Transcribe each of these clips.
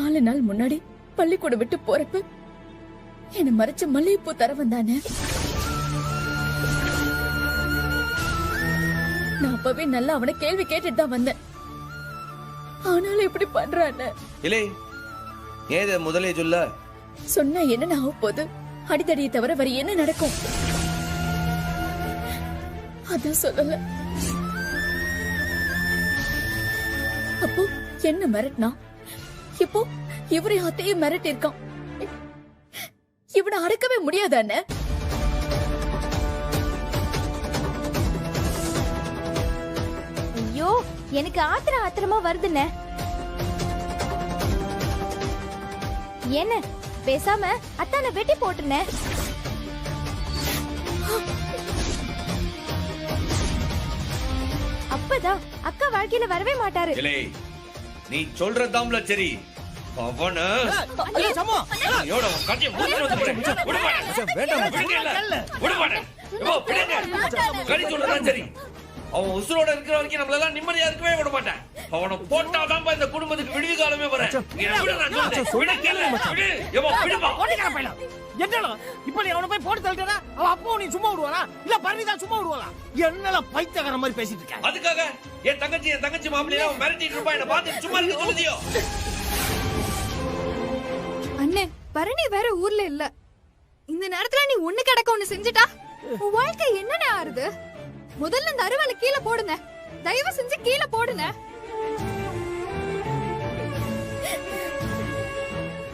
4 நாள் முன்னாடி பள்ளிக்கூடம் விட்டு போறப்ப என்ன மறைச்ச மல்லிகைப்பூ தர வந்தானே. நான் அப்பவே நல்லா அவனை கேள்வி கேட்டுட்டு தான் வந்தேன். ஆனாலும் இப்படி பண்றானே. இல்லை ஏத முதலே சொல்ல சொன்னா என்ன ஆக போகுது? அடிதடியை தவிர வேற என்ன நடக்கும்? அதான் சொல்லல. அப்போ என்ன மிரட்டினா? இப்போ இவரை அத்தையும் மிரட்டி இருக்கான். இவனை அடக்கவே முடியாதானே? ஐயோ, எனக்கு ஆத்திரமா வருதுண்ணே. என்ன பேசாம அத்தானை வெட்டி போட்டுனே. அப்பதான் அக்கா வாழ்க்கையில வரவே மாட்டாரு. நீ சொல்றதாம்ல சரி. அவன சரி, அவன் உசுரோட இருக்கிற வரைக்கும் நம்மள எல்லாம் நிம்மதியா இருக்கவே விட மாட்டேன். அவனை போட்டாதான் இந்த குடும்பத்துக்கு விடுவி காலமே வர. அதுக்காக என் தங்கச்சி மாமலையா மிரட்டிட்டு இருப்பா. என்ன பார்த்து சும்மா இருக்க சொல்லுதியோ? அண்ணே, பரணி வேற ஊர்ல இல்ல. இந்த நேரத்துல நீ ஒண்ணு கிடக்க ஒண்ணு செஞ்சுட்டா உன் வாழ்க்கை என்னன்னு ஆறுது? முதல்ல இந்த அருவாளை கீழே போடுங்க. தயவு செஞ்சு கீழே போடுங்க.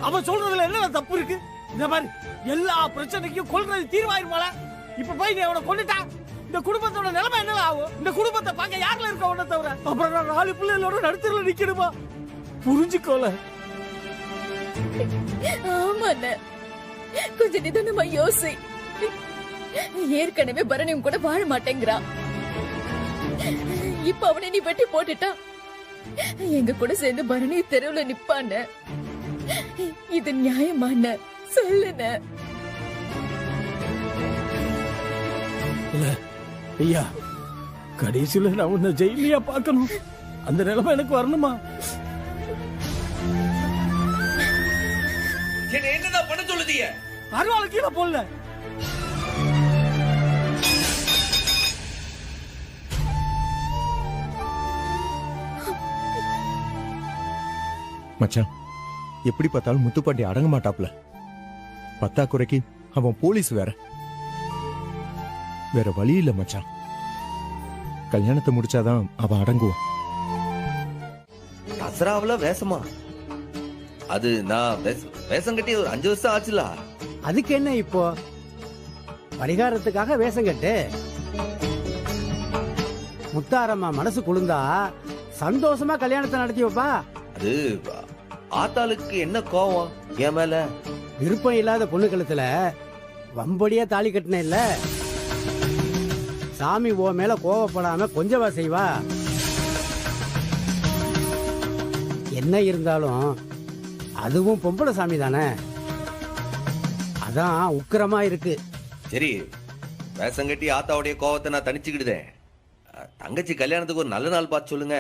அவ சொல்றதுல என்ன தப்பு இருக்கு? இந்த மாதிரி எல்லா பிரச்சனைக்கும் கொல்றது தீர்வாயிருமால? இப்ப போய் நீ அவனை கொண்டுட்டா இந்த குடும்பத்தோட நிலைமை என்ன ஆகும்? இந்த குடும்பத்தை பார்க்க யாருல இருக்க உன்ன தவிர அப்புறம் நான் 4 பிள்ளைகளோட நடுத்தருல நிக்கணுமா? புரிஞ்சுக்கோல. ஆமாண்ண, கொஞ்சம் நிதானமா யோசி. ஏற்கனவே பரணியும் கூட வாழ மாட்டேங்கிறான். இப்ப அவனை நீ வெட்டி போட்டுட்டா எங்க கூட சேர்ந்து பரணி தெருவுல நிப்பான. இது நியாயமான சொல்லுன? ஐயா, கடைசியில நான் உன்னை ஜெயிலியா பார்க்கணும். அந்த நிலைமை எனக்கு வரணுமா? என்னதான் பண்ண சொல்லுதீங்க? அருவாளை கீழே போடல. மச்சான், எப்படி பார்த்தாலும் முத்துப்பாண்டி அடங்க மாட்டாப்ல. பத்தாக்குறைக்கு அவன் போலீஸ் வேற வழி இல்ல மச்சான். கல்யாணத்தை முடிச்சாதான் அவன் அடங்குவான். தசராவுல வேஷமா? அது நான் வேஷம் கட்டி 5 வருஷம் ஆச்சுல. அதுக்கு என்ன இப்போ? பரிகாரத்துக்காக வேஷம் கட்டு. முத்தாரம்மா மனசு குளிர்ந்தா சந்தோஷமா கல்யாணத்தை நடத்தி வைப்பா. அது ஆத்தாளுக்கு என்ன கோவம் என் மேல? விருப்பம் இல்லாத பொண்ணு கழுத்துல வம்படியா தாலி கட்டின இல்ல. சாமி ஓ மேல கோவப்படாம கொஞ்சவா செய்வா. என்ன இருந்தாலும் அதுவும் பொம்பளை சாமி தானே, அதான் உக்கிரமா இருக்கு. சரி, வேஷம் கட்டி ஆத்தாவுடைய கோவத்தை நான் தனிச்சுக்கிடுதேன். தங்கச்சி கல்யாணத்துக்கு ஒரு நல்ல நாள் பார்த்து சொல்லுங்க.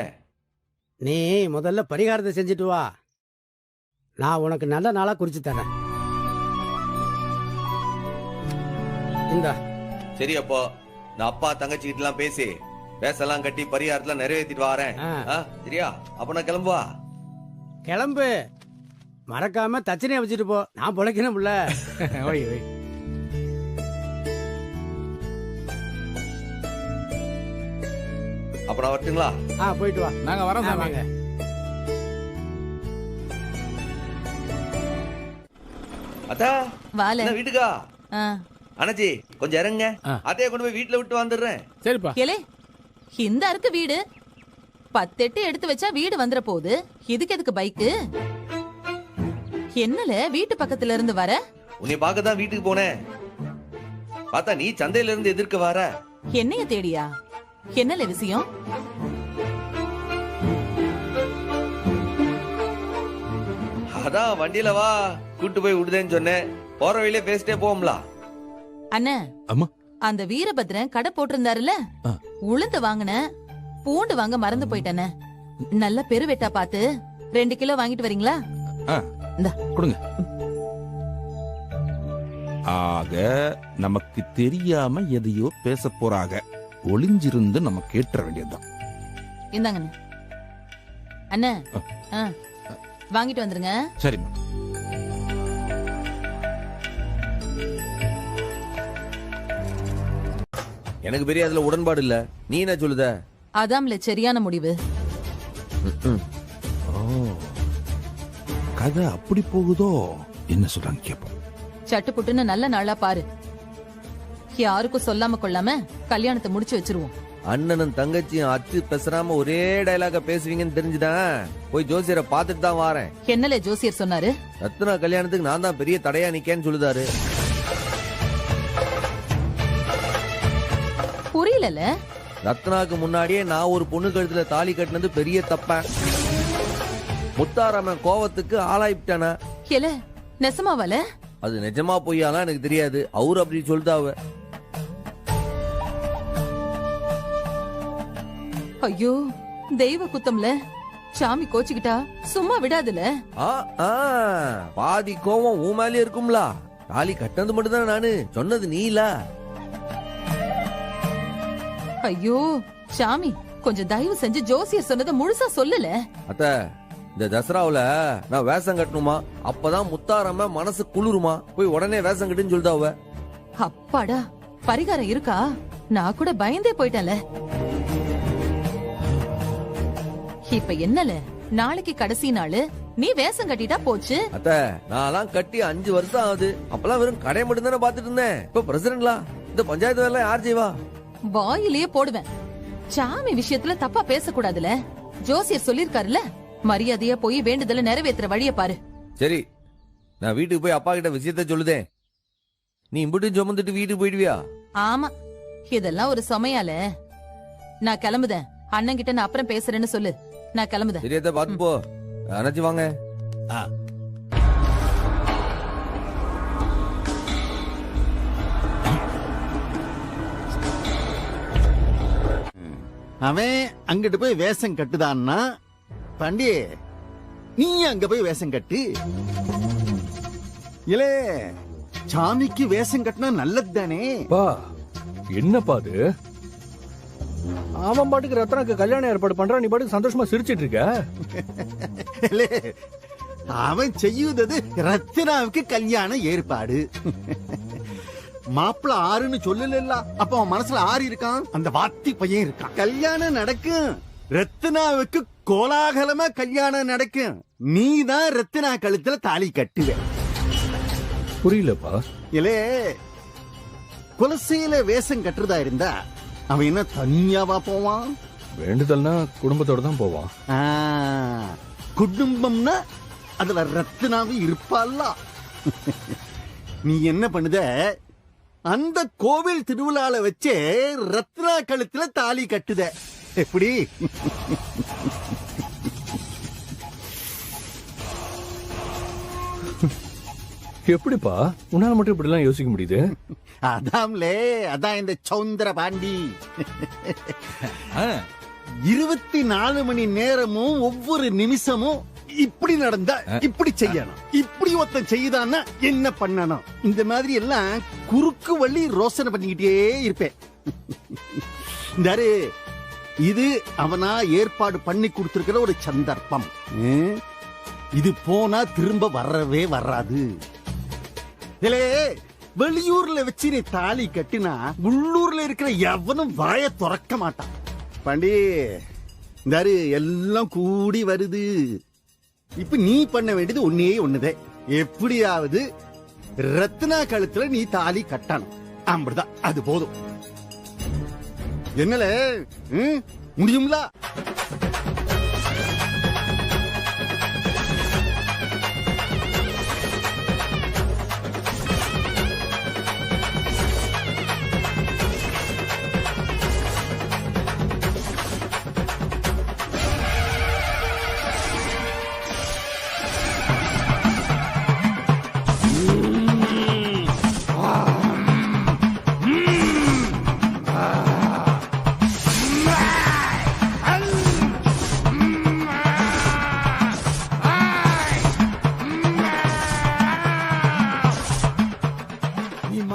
நீ முதல்ல பரிகாரத்தை செஞ்சுட்டு வா. நான் உனக்கு நல்ல நாளா குறிச்சு தரேன். இந்த சரி, அப்போ நான் அப்பா தங்கச்சி கிட்ட எல்லாம் பேசி வேஷெல்லாம் கட்டி பரிகாரத்துல நிறைவேற்றிட்டு வரேன். சரியா? அப்ப நான் கிளம்புவா. கிளம்பு, மறக்காம தச்சனைய வச்சுட்டு போ. நான் பொழைக்கணும்ல. ஓய் ஓய். அப்ப நான் வரட்டுங்களா? போயிட்டு வா. நாங்க வரோம். வாங்க. அத்தா வால வீட்டுக்கா? அண்ணாச்சி கொஞ்சம் இறங்க. அத்தைய கொண்டு போய் வீட்டுல விட்டு வந்துடுறேன். சரிப்பா. கேளே, இந்த அருக்கு வீடு 10 எடுத்து வச்சா வீடு வந்துற போகுது. இதுக்கு எதுக்கு பைக்கு? என்னல வீட்டு பக்கத்துல இருந்து வர? உன்னை பார்க்கதான் வீட்டுக்கு போனேன். பார்த்தா நீ சந்தையில இருந்து எதிர்க்க வர. என்னைய தேடியா? என்னல விஷயம்? அதான் வண்டியில வா, கூட்டு போய் விடுதேன்னு சொன்னேன். போற வழியில பேசிட்டே போவோம்ல. அண்ணா, அம்மா, அந்த வீரபத்ரன் கடை போட்டிருந்தாருல, உளுந்து வாங்கின, பூண்டு வாங்க மறந்து போயிட்டேன. நல்ல பெருவெட்டா பார்த்து 2 கிலோ வாங்கிட்டு வரீங்களா? இந்தா. கொடுங்க. ஆக நமக்கு தெரியாம எதையோ பேச போறாங்க. ஒளிஞ்சிருந்து நம்ம கேட்டுற வேண்டியதுதான். இந்தாங்க அண்ணா. வாங்கிட்டு வந்துருங்க. சரிம்மா. எனக்கு பெரிய அதுல உடன்பாடு இல்ல. நீ என்ன சொல்லுத? அதாம்ல சரியான முடிவு. கதை அப்படி போகுதோ? என்ன சொல்றாங்க கேப்போம். சட்டுப்புட்டுன்னு நல்ல நாளா பாரு. யாருக்கும் சொல்லாம கொள்ளாம கல்யாணத்தை முடிச்சு வச்சிருவோம். அண்ணனும் தங்கச்சியும் அச்சு பேசுறாம ஒரே டயலாக பேசுவீங்கன்னு தெரிஞ்சுதான் போய் ஜோசியரை பார்த்துட்டு தான் வாரேன். என்னலே ஜோசியர் சொன்னாரு? ரத்னா கல்யாணத்துக்கு நான் தான் பெரிய தடையா நிக்கேன்னு சொல்லுதாரு. புரியல. ரத்னாக்கு முன்னாடியே நான் ஒரு பொண்ணு கழுத்துல தாலி கட்டினது பெரிய தப்ப. முத்தாராமன் கோவத்துக்கு ஆளாயிட்டானா? ஏல நெசமாவல? அது நிஜமா பொய்யாலாம் எனக்கு தெரியாது. அவரு அப்படி சொல்லிட்டாவ. ஐயோ தெய்வ குத்தம்ல. சாமி கோச்சுக்கிட்டா சும்மா விடாதுல. பாதி கோவம் உன் மேலே இருக்கும்ல. தாலி கட்டினது மட்டும் தான் நானு சொன்னது நீல. ஐயோ சாமி கொஞ்சம் தயவு செஞ்சு ஜோசியர் சொன்னதை முழுசா சொல்லல. அத்த இந்த தசராவுல நான் வேஷம் கட்டணுமா? அப்பதான் முத்தாராம மனசு குளிருமா? போய் உடனே வேஷம் கட்டுன்னு சொல்லிட்டாவ. அப்பாடா பரிகாரம் இருக்கா? நான் கூட பயந்தே போயிட்டேன்ல. இப்ப என்னல நாளைக்கு கடைசி நாளு, நீ வேஷம் கட்டிட்டா போச்சு. அத்த நான் கட்டி 5 வருஷம் ஆகுது. அப்பெல்லாம் வெறும் கடை மட்டும் தானே பாத்துட்டு இருந்தேன். இப்ப பிரசிடென்ட்லா இந்த பஞ்சாயத்து வேலை யார் செய்வா? வாயிலேயே போடுவேன். சாமி விஷயத்துல தப்பா பேசக்கூடாதுல. ஜோசியர் சொல்லிருக்காருல, மரியாதையா போய் வேண்டுதல நிறைவேற்றுற வழிய பாரு. சரி நான் வீட்டுக்கு போய் அப்பா கிட்ட விஷயத்த சொல்லுதேன். நீ இம்புட்டு சுமந்துட்டு வீட்டுக்கு போயிடுவியா? ஆமா இதெல்லாம் ஒரு சமையால. நான் கிளம்புதேன். அண்ணன் கிட்ட நான் அப்புறம் பேசுறேன்னு சொல்லு. நான் கிளம்புதேன். சரியத்த பாத்து போ. அணைச்சு வாங்க. அவன் அங்கிட்டு போய் வேஷம் கட்டுதான்னா பாண்டி நீ அங்க போய் வேஷம் கட்டு. இலே சாமிக்கு வேஷம் கட்டினா நல்லது தானே? என்னப்பா அது? அவன் பாட்டுக்கு ரத்னாக்கு கல்யாணம் ஏற்பாடு பண்றான், நீ பாட்டுக்கு சந்தோஷமா சிரிச்சிட்டு இருக்க. அவன் செய்யுது ரத்னாவுக்கு கல்யாண ஏற்பாடு. மாப்பிள்ள ஆறுன்னு சொல்லல. அப்ப அவன் மனசுல ஆறு இருக்கான், அந்த வாத்தி பையன் இருக்கான். கல்யாணம் நடக்கும். ரத்னாவுக்கு கோலாகலமா கல்யாணம் நடக்கும். நீ தான் ரத்னா கழுத்துல தாலி கட்டுவ. புரியலப்பா. இல்லே குலசையில வேஷம் கட்டுறதா இருந்தா அவன் என்ன தனியாவா போவான்? வேண்டுதல்னா குடும்பத்தோட தான் போவான். குடும்பம்னா அதுல ரத்னாவும் இருப்பாள்ல. நீ என்ன பண்ணுத, அந்த கோவில் திருவிழால வச்சே ரத்னா கழுத்துல தாலி கட்டுத. எப்படி? எப்படிப்பா உன்னால மட்டும் இப்படி எல்லாம் யோசிக்க முடியுது? அதாம்லே, அதான் இந்த சௌந்தர பாண்டி. 24 மணி நேரமும் ஒவ்வொரு நிமிஷமும் இப்படி நடந்தா இப்படி செய்யணும், இப்படி ஒருத்தன் செய்யுதான்னா என்ன பண்ணணும், இந்த மாதிரி எல்லாம் குறுக்கு வழி ரோசனை பண்ணிக்கிட்டே இருப்பேன். இந்தாரு, இது அவனா ஏற்பாடு பண்ணி கொடுத்திருக்கிற ஒரு சந்தர்ப்பம். இது போனா திரும்ப வரவே வராது. வெளியூர்ல வச்சு நீ தாலி கட்டினா உள்ளூர்ல இருக்கிற எவனும் வாய துறக்க மாட்டான். பாண்டி, இந்தாரு எல்லாம் கூடி வருது. இப்ப நீ பண்ண வேண்டியது ஒன்னே ஒண்ணுதே. எப்படியாவது ரத்னா கழுத்துல நீ தாலி கட்டணும். அப்படிதான், அது போதும். என்னல முடியும்ல?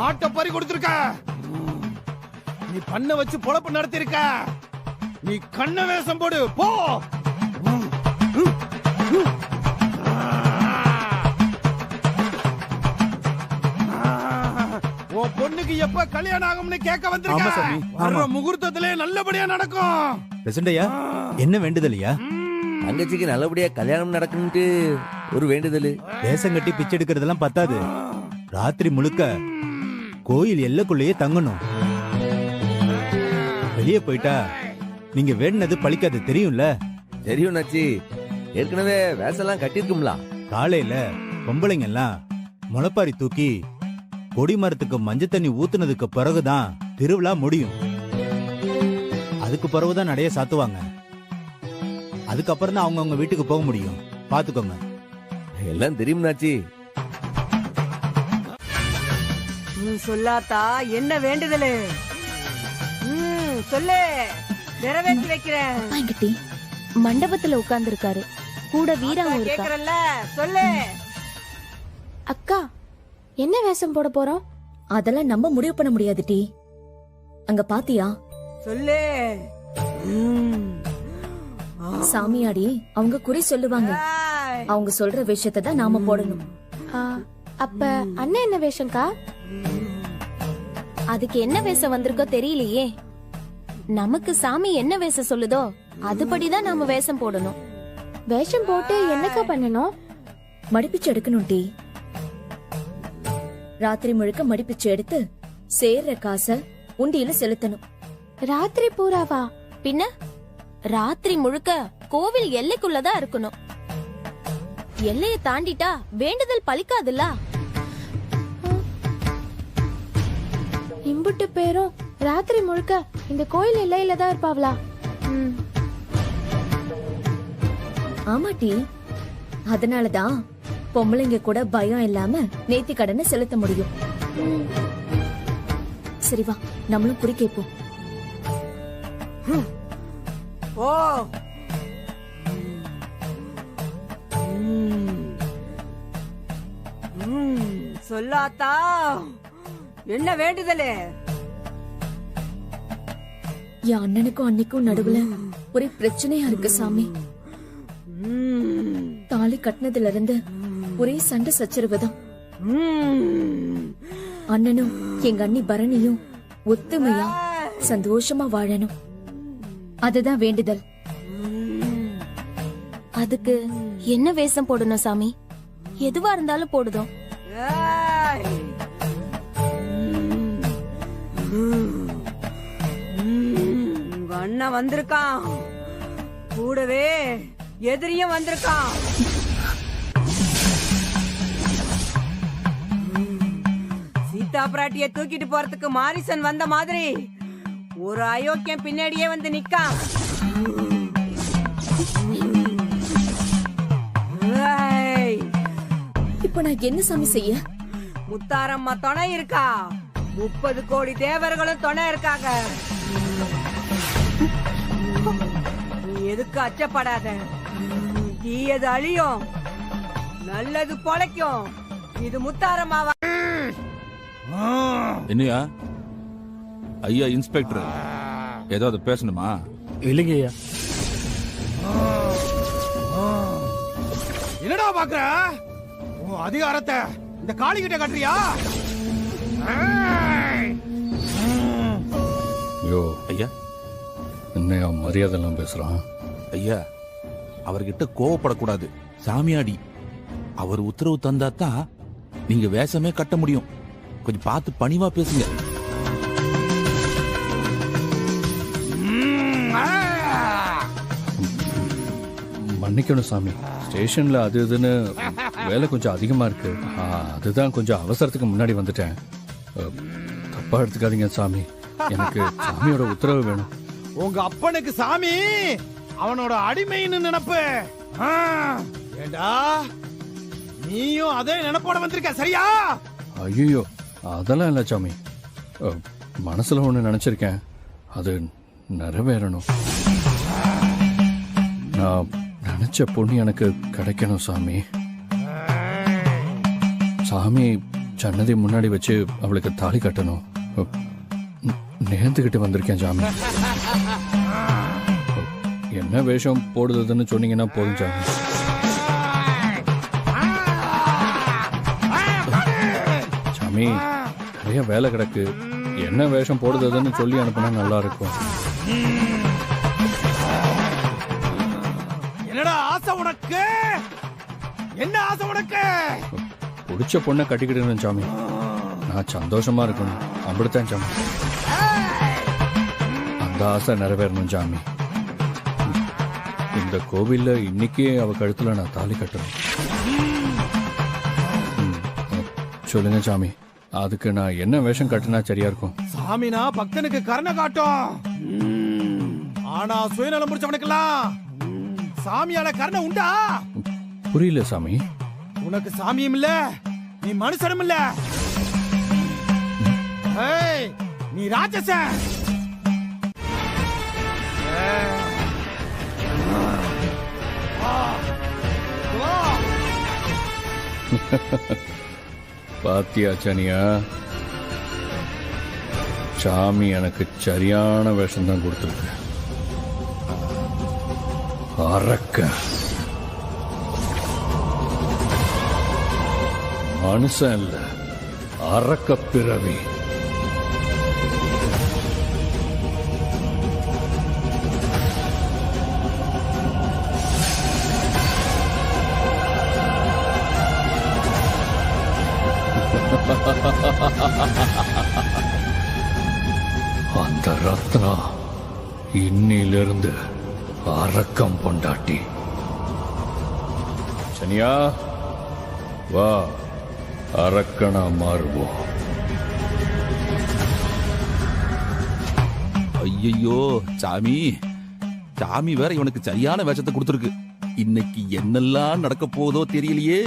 மாட்டை பறி கொடுத்திருக்க, நீ பண்ண வச்சு பொழப்பு நடத்திருக்க, நீ கண்ண வேஷம் போடு போ. உன் பொண்ணுக்கு எப்ப கல்யாணம் ஆகும்னு கேட்க ஆமா வந்திருக்க. சாமி, வர்ற ஆமா. முகூர்த்தத்திலே நல்லபடியா நடக்கும். பிரசண்டையா என்ன வேண்டுதலையா? தங்கச்சிக்கு நல்லபடியா கல்யாணம் நடக்கும்ட்டு ஒரு வேண்டுதல். தேசம் கட்டி பிச்சை எடுக்கிறதெல்லாம் பத்தாது, ராத்திரி முழுக்க கோயில் எல்லைக்குள்ளேயே தங்கணும். வெளியே போயிட்டா நீங்க வேண்டினது பழிக்காது, தெரியும்ல? தெரியும் நாச்சி, ஏற்கனவே வேஷம்லாம் கட்டிருக்கும்ல. காலையில பொம்பளைங்க எல்லாம் முளைப்பாரி தூக்கி கொடி மரத்துக்கு மஞ்சள் தண்ணி ஊத்துனதுக்கு பிறகுதான் திருவிழா முடியும். அதுக்கு பிறகுதான் நடைய சாத்துவாங்க. அதுக்கப்புறம் தான் அவங்க வீட்டுக்கு போக முடியும். பாத்துக்கோங்க. எல்லாம் தெரியும் நாச்சி. சொல்லாத்தா என்ன வேண்டுதலு? சொல்லு, நிறைவேற்றி வைக்கிறேன். வாங்கிட்டி மண்டபத்துல உட்கார்ந்து இருக்காரு, கூட வீராவும் இருக்கா. கேக்குறல்ல, சொல்லு. அக்கா என்ன வேஷம் போட போறோம்? அதெல்லாம் நம்ம முடிவு பண்ண முடியாது டி. அங்க பாத்தியா சொல்லு. சாமியாடி அவங்க குறி சொல்லுவாங்க. அவங்க சொல்ற விஷயத்தை தான் நாம போடணும். அப்ப அண்ணன் என்ன வேஷம்க்கா? அதுக்கு என்ன வேஷம் வந்திருக்கோ தெரியலையே. நமக்கு சாமி என்ன வேஷம் சொல்லுதோ அதுபடிதான் நாம வேஷம் போடணும். வேஷம் போட்டு என்னக்கா பண்ணணும்? மடிப்பிச்சு எடுக்கணும் டி. ராத்திரி முழுக்க மடிப்பிச்சு எடுத்து சேர்ற காசை உண்டியில செலுத்தணும். ராத்திரி பூராவா? பின்ன ராத்திரி முழுக்க கோவில் எல்லைக்குள்ளதான் இருக்கணும். எல்லைய தாண்டிட்டா வேண்டுதல் பலிக்காதுல்ல. இம்புட்டு பேரும் ராத்திரி முழுக்க இந்த கோயில் எல்லையில தான் இருப்பாங்களா? ஆமா டி. அதனாலதான் பொம்பளைங்க கூட பயம் இல்லாம நேத்தி கடனை செலுத்த முடியும். சரி வா, நம்மளும் குறி கேட்போம். ஓ சொல்லாத்தா என்ன வேண்டுதலு? என் அண்ணனுக்கும் அன்னைக்கும் நடுவுல ஒரே பிரச்சனையா இருக்கு சாமி. தாலி கட்டினதுல இருந்து ஒரே சண்டை சச்சரவுதான். அண்ணனும் எங்க அண்ணி பரணியும் ஒத்துமையா சந்தோஷமா வாழணும். அதுதான் வேண்டுதல். அதுக்கு என்ன வேஷம் போடணும் சாமி? எதுவா இருந்தாலும் போடுதோம். உங்க அண்ணன் வந்திருக்கான், கூடவே எதிரியும் வந்திருக்கான். சீதா பிராட்டிய தூக்கிட்டு போறதுக்கு மாரிசன் வந்த மாதிரி ஒரு அயோக்கியம் பின்னாடியே வந்து நிக்கான். இப்ப நான் என்ன சாமி செய்ய? முத்தாரம்மா துணை இருக்கா, 30 கோடி தேவர்களும் துணை இருக்காங்க. நீ எதுக்கு அச்சப்படாத. தீயது அழியும், நல்லது பொழைக்கும். இது முத்தாரம்மாவா? என்னையா ஐயா இன்ஸ்பெக்டர் ஏதாவது பேசணுமா? இல்லைங்க ஐயா. என்னடா பாக்குற? உன் அதிகாரத்தை இந்த காளி கிட்ட காட்டுறியா? ஐயோ ஐயா, என்னையா மரியாதைலாம் பேசுறான்? ஐயா அவர்கிட்ட கோவப்படக்கூடாது. சாமியாடி அவர் உத்தரவு தந்தாதான் நீங்க வேஷமே கட்ட முடியும். கொஞ்சம் பார்த்து பணிவா பேசுங்க. மன்னிக்கணும் சாமி, ஸ்டேஷன்ல அது இதுன்னு வேலை கொஞ்சம் அதிகமா இருக்கு. அதுதான் கொஞ்சம் அவசரத்துக்கு முன்னாடி வந்துட்டேன். தப்பா எடுத்துக்காதீங்க சாமி, எனக்கு சாமியோட உத்தரவு வேணும். உங்க அப்பனுக்கு சாமி அவனோட அடிமைன்னு நினைப்பு. ஏண்டா நீயும் அதே நினைப்போட வந்திருக்க, சரியா? ஐயோ அதெல்லாம் இல்ல சாமி, மனசுல ஒண்ணு நினைச்சிருக்கேன், அது நிறைவேறணும். நான் நினைச்ச பொண்ணு எனக்கு கிடைக்கணும் சாமி. சாமி சன்னதி முன்னாடி வச்சு அவளுக்கு தாலி கட்டணும். நேர்ந்துக்கிட்டு வந்திருக்கேன் சாமி. என்ன வேஷம் போடுறதுன்னு சொன்னீங்கன்னா போதும் சாமி. சாமி, நிறைய வேலை கிடக்கு. என்ன வேஷம் போடுறதுன்னு சொல்லி அனுப்புனா நல்லா இருக்கும். என்னடா ஆசை உனக்கு? என்ன ஆசை உனக்கு? பிடிச்ச பொண்ணை கட்டிக்கிட்டு சாமி. நான் சந்தோஷமா இருக்கணும், அப்படித்தான் சாமி. அந்த ஆசை நிறைவேறணும் சாமி. இந்த கோவில்ல இன்னைக்கே அவ கழுத்துல நான் தாலி கட்டணும். சொல்லுங்க சாமி, அதுக்கு நான் என்ன வேஷம் கட்டினா சரியா இருக்கும்? சாமினா பக்தனுக்கு கருணை காட்டும். ஆனா சுயநலம் முடிச்சவனுக்கெல்லாம் சாமியால கருணை உண்டா? புரியல சாமி. உனக்கு சாமியும் இல்ல, நீ மனுஷனும் இல்ல. ஏய், நீ ராட்சச. பாத்தியா சனியா, சாமி எனக்கு சரியான வேஷம் தான் கொடுத்துருக்கு. அரக்க மனுஷன் இல்ல, அரக்க பிறவி. அந்த ரத்னா இன்னிலிருந்து அரக்கம் பொண்டாட்டி. சனியா, வா, அரக்கனா மாறுவோம். ஐயோ சாமி, சாமி வேற இவனுக்கு சரியான வேஷத்தை கொடுத்துருக்கு. இன்னைக்கு என்னெல்லாம் நடக்க போதோ தெரியலையே.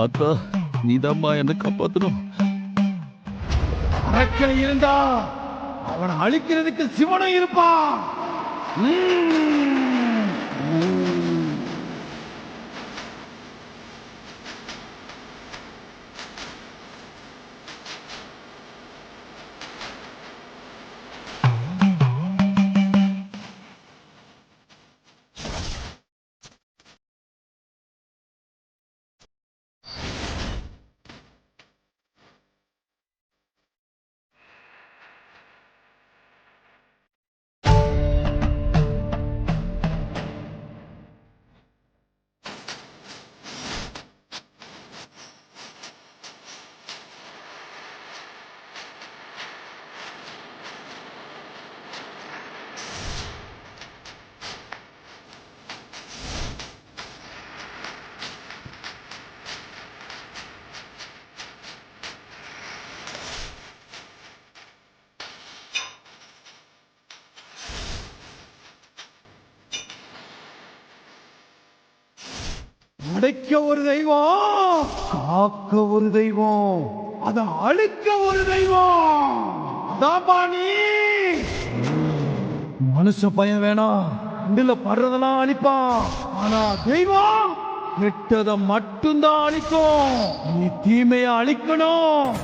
அத்தா, நீதாம்மா என்ன காப்பாத்தணும். அரக்கன் இருந்தா அவனை அழிக்கிறதுக்கு சிவனும் இருப்பான். அடைக்க ஒரு தெய்வம், காக்க ஒரு தெய்வம், அத அழிக்க ஒரு தெய்வம். அதான்பா நீ. மனுஷ பையன் வேணாம், இதுல படுறதெல்லாம் அழிப்பான். ஆனா தெய்வம் கெட்டதை மட்டும்தான் அழிக்கும். நீ தீமையை அழிக்கணும்.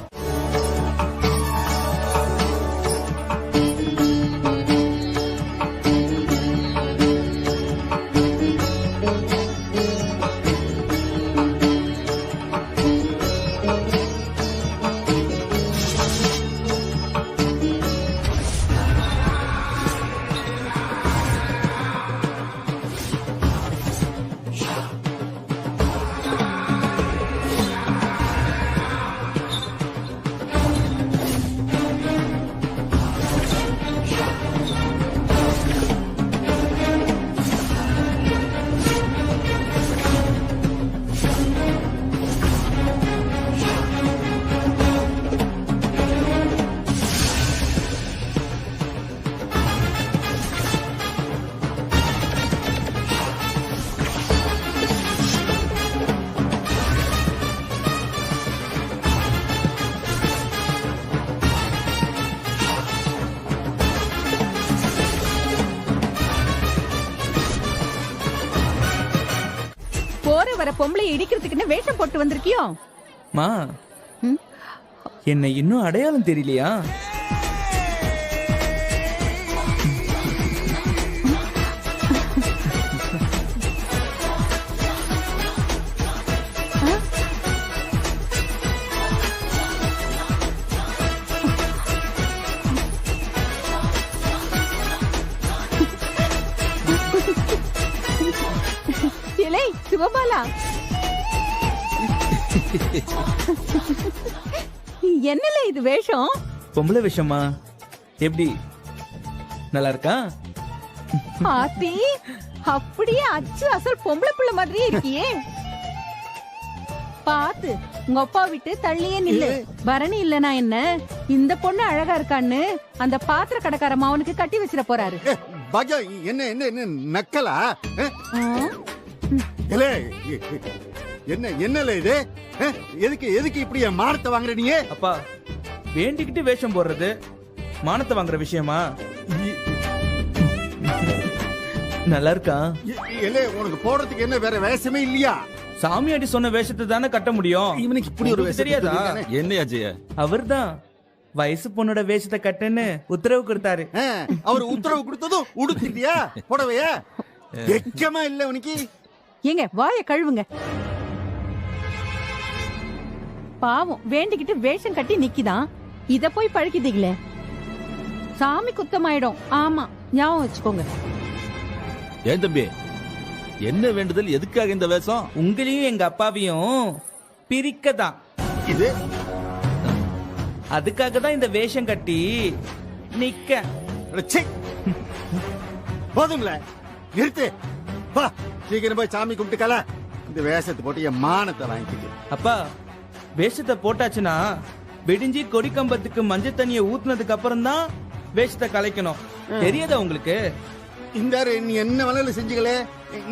போற வர பொம்பளை இடிக்கிறதுக்குன்னு வேஷம் போட்டு வந்திருக்கியோ? மா, என்னை இன்னும் அடையாளம் தெரியலையா? இலை சிவபாலா, என்னல இது வேஷம்? பொம்பளை விஷமா? எப்படி, நல்லா இருக்கா? ஆத்தி, அப்படியே அச்சு அசல் பொம்பளை பிள்ளை மாதிரியே இருக்கியே. பாத்து உங்க அப்பா விட்டு தள்ளியே நில்லு. பரணி இல்லனா என்ன, இந்த பொண்ணு அழகா இருக்கான்னு அந்த பாத்திர கடைக்கார மாவனுக்கு கட்டி வச்சிட போறாரு. பாஜா, என்ன என்ன என்ன நக்கலா? என்ன என்னல இது? எதுக்கு எதுக்கு இப்படி என் மானத்தை வாங்குற நீ? அப்பா, வேண்டிக்கிட்டு வேஷம் போடுறது மானத்தை வாங்குற விஷயமா? நல்லா இருக்கா? உனக்கு போடுறதுக்கு என்ன வேற வேஷமே இல்லையா? சாமியாடி சொன்ன வேஷத்தை தானே கட்ட முடியும். இவனுக்கு இப்படி ஒரு வேஷம் தெரியாதா? என்னையாச்சு? அவர்தான் வயசு பொண்ணோட வேஷத்தை கட்டுன்னு உத்தரவு கொடுத்தாரு. அவர் உத்தரவு கொடுத்ததும் உடுத்திட்டியா புடவைய? வெக்கமா இல்ல உனக்கு? ஏங்க வாய கழுவுங்க. பாவம் வேண்டிக்கிட்டு வேஷம் கட்டி நிக்கிதான், இத போய் பழக்கிட்டீங்களே. சாமி குத்தமாயிடும். ஆமா, ஞாபகம் வச்சுக்கோங்க. ஏன் தம்பி, என்ன வேண்டுதல்? எதுக்காக இந்த வேஷம்? உங்களையும் எங்க அப்பாவையும் பிரிக்கதான். இது அதுக்காக தான் இந்த வேஷம் கட்டி நிக்க. போதும்ல, நிறுத்து. வா, சீக்கிரம் போய் சாமி கும்பிட்டுக்கல. இந்த வேஷத்தை போட்டு என் மானத்தை வாங்கிட்டு. அப்பா, வேஷத்தை போட்டாச்சுன்னா வெடிஞ்சி கொடி கம்பத்துக்கு மஞ்சள் தண்ணிய ஊத்துனதுக்கு அப்புறம் தான் வேஷத்தை கலைக்கணும். தெரியாதா உங்களுக்கு? இந்த நீ என்ன வேலையில செஞ்சுக்கல,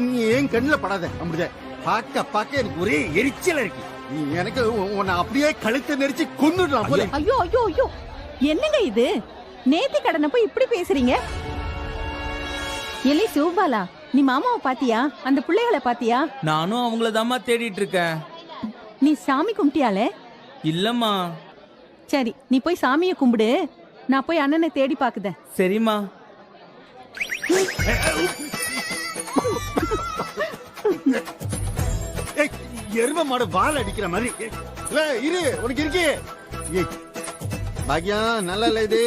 நீ ஏன் கண்ணுல படாத. அப்படிதான் பாக்க பாக்க எனக்கு ஒரே எரிச்சல இருக்கு. நீ எனக்கு உன்னை அப்படியே கழுத்தை நெரிச்சு கொன்னுடலாம் போல. ஐயோ ஐயோ ஐயோ, என்னங்க இது? நேத்தி கடனை போய் இப்படி பேசுறீங்க? எலி சிவபாலா, நீ மாமாவை பாத்தியா? அந்த பிள்ளைகளை பாத்தியா? நானும் அவங்கள தாம்மா தேடிட்டு இருக்கேன். நீ சாமி கும்பிட்டியாலே? இல்லம்மா. சரி, நீ போய் சாமியை கும்பிடு, நான் போய் அண்ணனை தேடி பாக்குதேன். சரிம்மா. எரும மாடு வால் அடிக்கிற மாதிரி இரு. உனக்கு இருக்கு பாக்கியம், நல்லா இல்ல இது.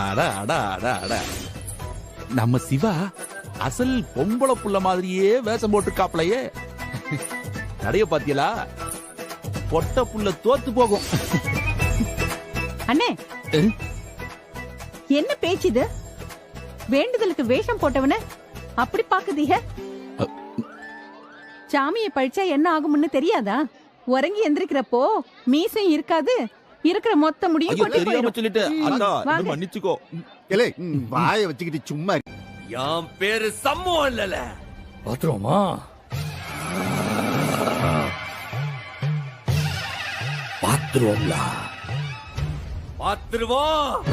அடா அடா அடா அடா, நம்ம சிவா அசல் பொம்பளை புள்ள மாதிரியே வேஷம் போட்டு காப்பலையே. நடைய பாத்தியலா? பொட்ட புள்ள தோத்து போகும். அண்ணே, என்ன பேச்சு இது? வேண்டுதலுக்கு வேஷம் போட்டவன அப்படி பாக்குதீங்க? சாமியை பழிச்சா என்ன ஆகும்னு தெரியாதா? உறங்கி எந்திரிக்கிறப்போ மீசையும் இருக்காது, இருக்கிற மொத்த முடியும் கொண்டு போயிடும். மன்னிச்சுக்கோ. வாய வச்சுக்கிட்டு சும்மா. என் பேரு சம்முவம் இல்லல. பாத்துருவோமா? பாத்துருவோம்ல, பாத்துருவோம்.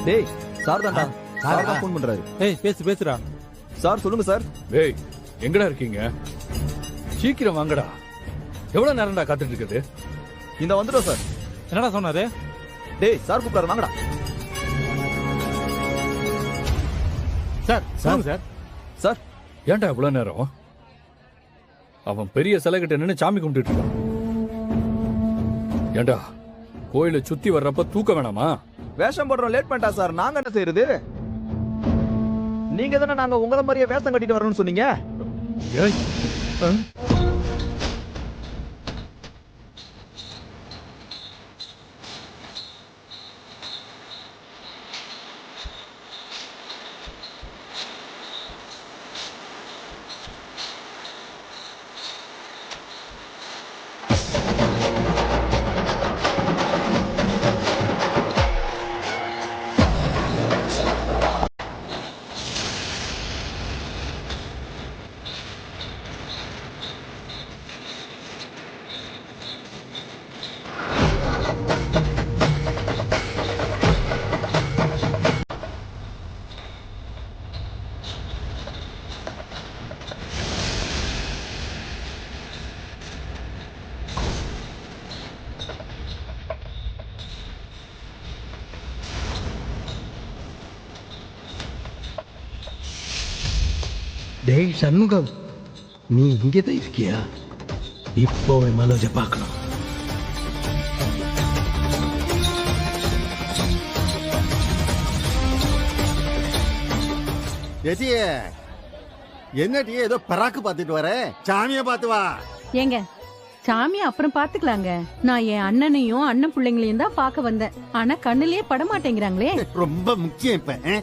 டேய் சாரதாண்டா, சார் தான் ஃபோன் பண்றாரு. ஏய் பேசுடா. சார் சொல்லுங்க சார். ஏய் எங்கடா இருக்கீங்க? சீக்கிரம் வாங்கடா. எவ்வளவு நேரம்டா காத்துட்டு இருக்குது? இந்த வந்துடும் சார். என்னடா சொன்னாரு? டேய் சார் கூப்பிடாரு, வாங்கடா. சார் சார் சார் ஏன்டா இவ்வளவு நேரம்? அவன் பெரிய சிலை கிட்ட நின்னு சாமி கும்பிட்டு இருக்கான். ஏன்டா கோயிலை சுத்தி வர்றப்ப தூக்க வேணாமா? வேஷம் போடுறோம், லேட் பண்ணிட்டா சார். நாங்க என்ன செய்யறது? நீங்க தானே நாங்க உங்களை மாதிரியே வேஷம் கட்டிட்டு வரணும்னு சொன்னீங்க. ஏய் டேய் சண்முகம், நீ இங்கதான் இருக்கியா? இப்போ மனோஜ பார்க்கணும். என்னடி ஏதோ பராக்கு பாத்துட்டு வர? சாமிய பாத்து வா. ஏங்க சாமியை அப்புறம் பாத்துக்கலாங்க. நான் என் அண்ணனையும் அண்ணன் பிள்ளைங்களையும் தான் பார்க்க வந்தேன். ஆனா கண்ணுலயே பட மாட்டேங்கிறாங்களே. ரொம்ப முக்கியம் இப்ப.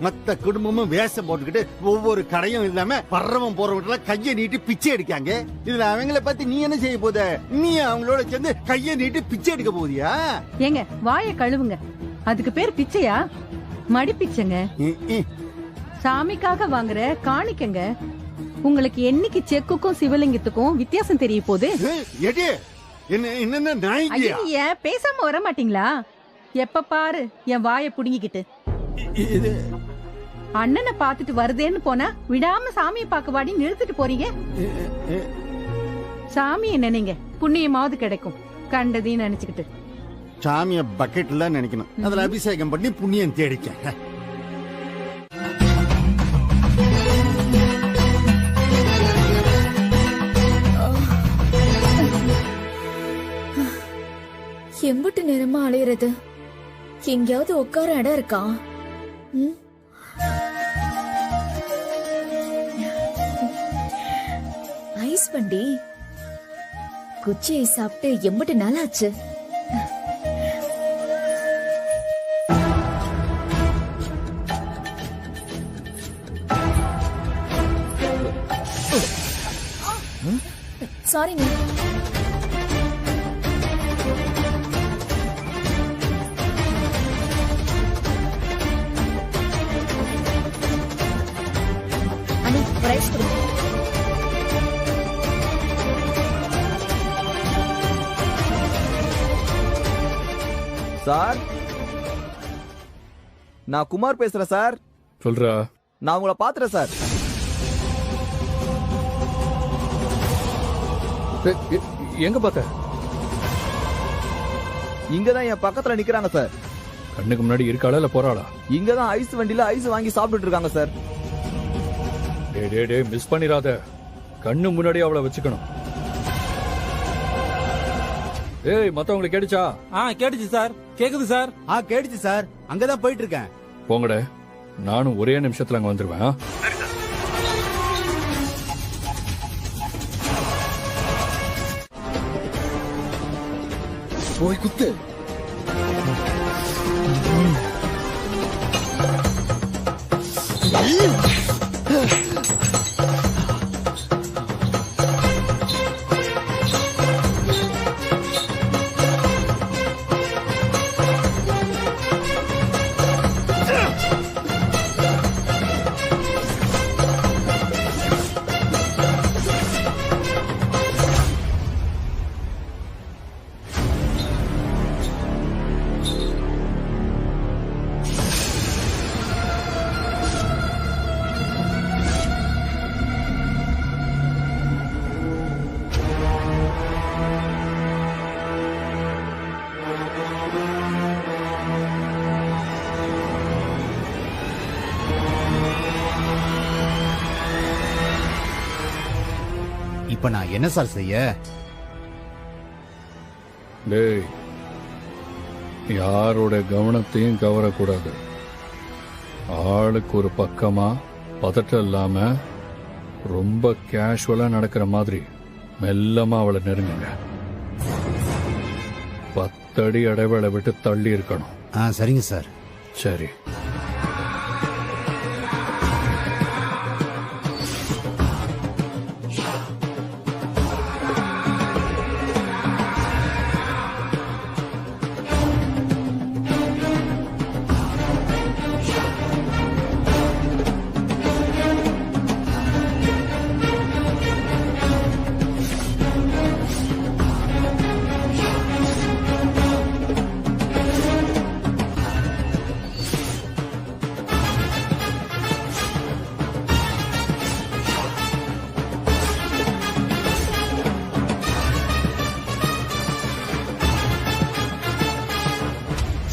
மத்த குடும்பமும் வேஷம் போட்டுக்கிட்டு ஒவ்வொரு கடையும் இல்லாம வர்றவன் போறவங்க கைய நீட்டி பிச்சை எடுக்காங்க. இதுல அவங்கள பத்தி நீ என்ன செய்ய போத? நீ அவங்களோட சேர்ந்து கைய நீட்டி பிச்சை எடுக்க போதியா? ஏங்க வாயை கழுவுங்க. அதுக்கு பேர் பிச்சையா? மடி பிச்சைங்க. சாமிக்காக வாங்குற காணிக்கங்க. உங்களுக்கு என்னைக்கு செக்குக்கும் சிவலிங்கத்துக்கும் வித்தியாசம் தெரிய போகுது? என்ன ஐயா பேசாம வர மாட்டீங்களா? எப்ப பாரு என் வாயை புடுங்கிக்கிட்டு. அண்ணனை பாத்துட்டு வருதேன்னு போனா விடாம சாமியை பார்க்க வாடி நிறுத்திட்டு போறீங்க. சாமியை நினைங்க, புண்ணியமாவது கிடைக்கும். கண்டதையும் நினைச்சுக்கிட்டு சாமிய பக்கெட்ல நினைக்கணும். அதுல அபிஷேகம் பண்ணி புண்ணியம் தேடிக்க. எம்பிட்டு நேரமா அலையிறது? எங்கேயாவது உட்கார இடம் இருக்கா? ஐஸ் வண்டி குச்சியை சாப்பிட்டு எம்பிட்டு நாளாச்சு. சாரிங்க. சார் நான் குமார் பேசுறேன் சார். சொல்றா. நான் உங்களை பாத்துறேன் சார். எங்க பார்த்த? இங்கதான் என் பக்கத்துல நிக்கிறாங்க சார். கண்ணுக்கு முன்னாடி இருக்காளா இல்ல போறாளா? இங்கதான் ஐஸ் வண்டியில ஐஸ் வாங்கி சாப்பிட்டுட்டு இருக்காங்க சார். டே மிஸ் பண்ணிராத. கண்ணு முன்னாடி அவளை வச்சுக்கணும். ஏய் மத்தவங்களுக்கு கேடுச்சா? கேட்டுச்சு சார். கேக்குது சார். கேட்டுச்சு சார். அங்கதான் போயிட்டு இருக்கேன். போங்கட, நானும் ஒரே நிமிஷத்துல அங்க வந்துருவேன். போய் குத்து. இப்ப நான் என்ன சார் செய்ய? டேய், யாரோட கவனத்தையும் கவரக்கூடாது. ஆளுக்கு ஒரு பக்கமா பதட்டம் இல்லாம ரொம்ப கேஷுவலா நடக்கிற மாதிரி மெல்லமா அவளை நெருங்குங்க. 10 அடி இடைவேளை விட்டு தள்ளி இருக்கணும். சரிங்க சார். சரி.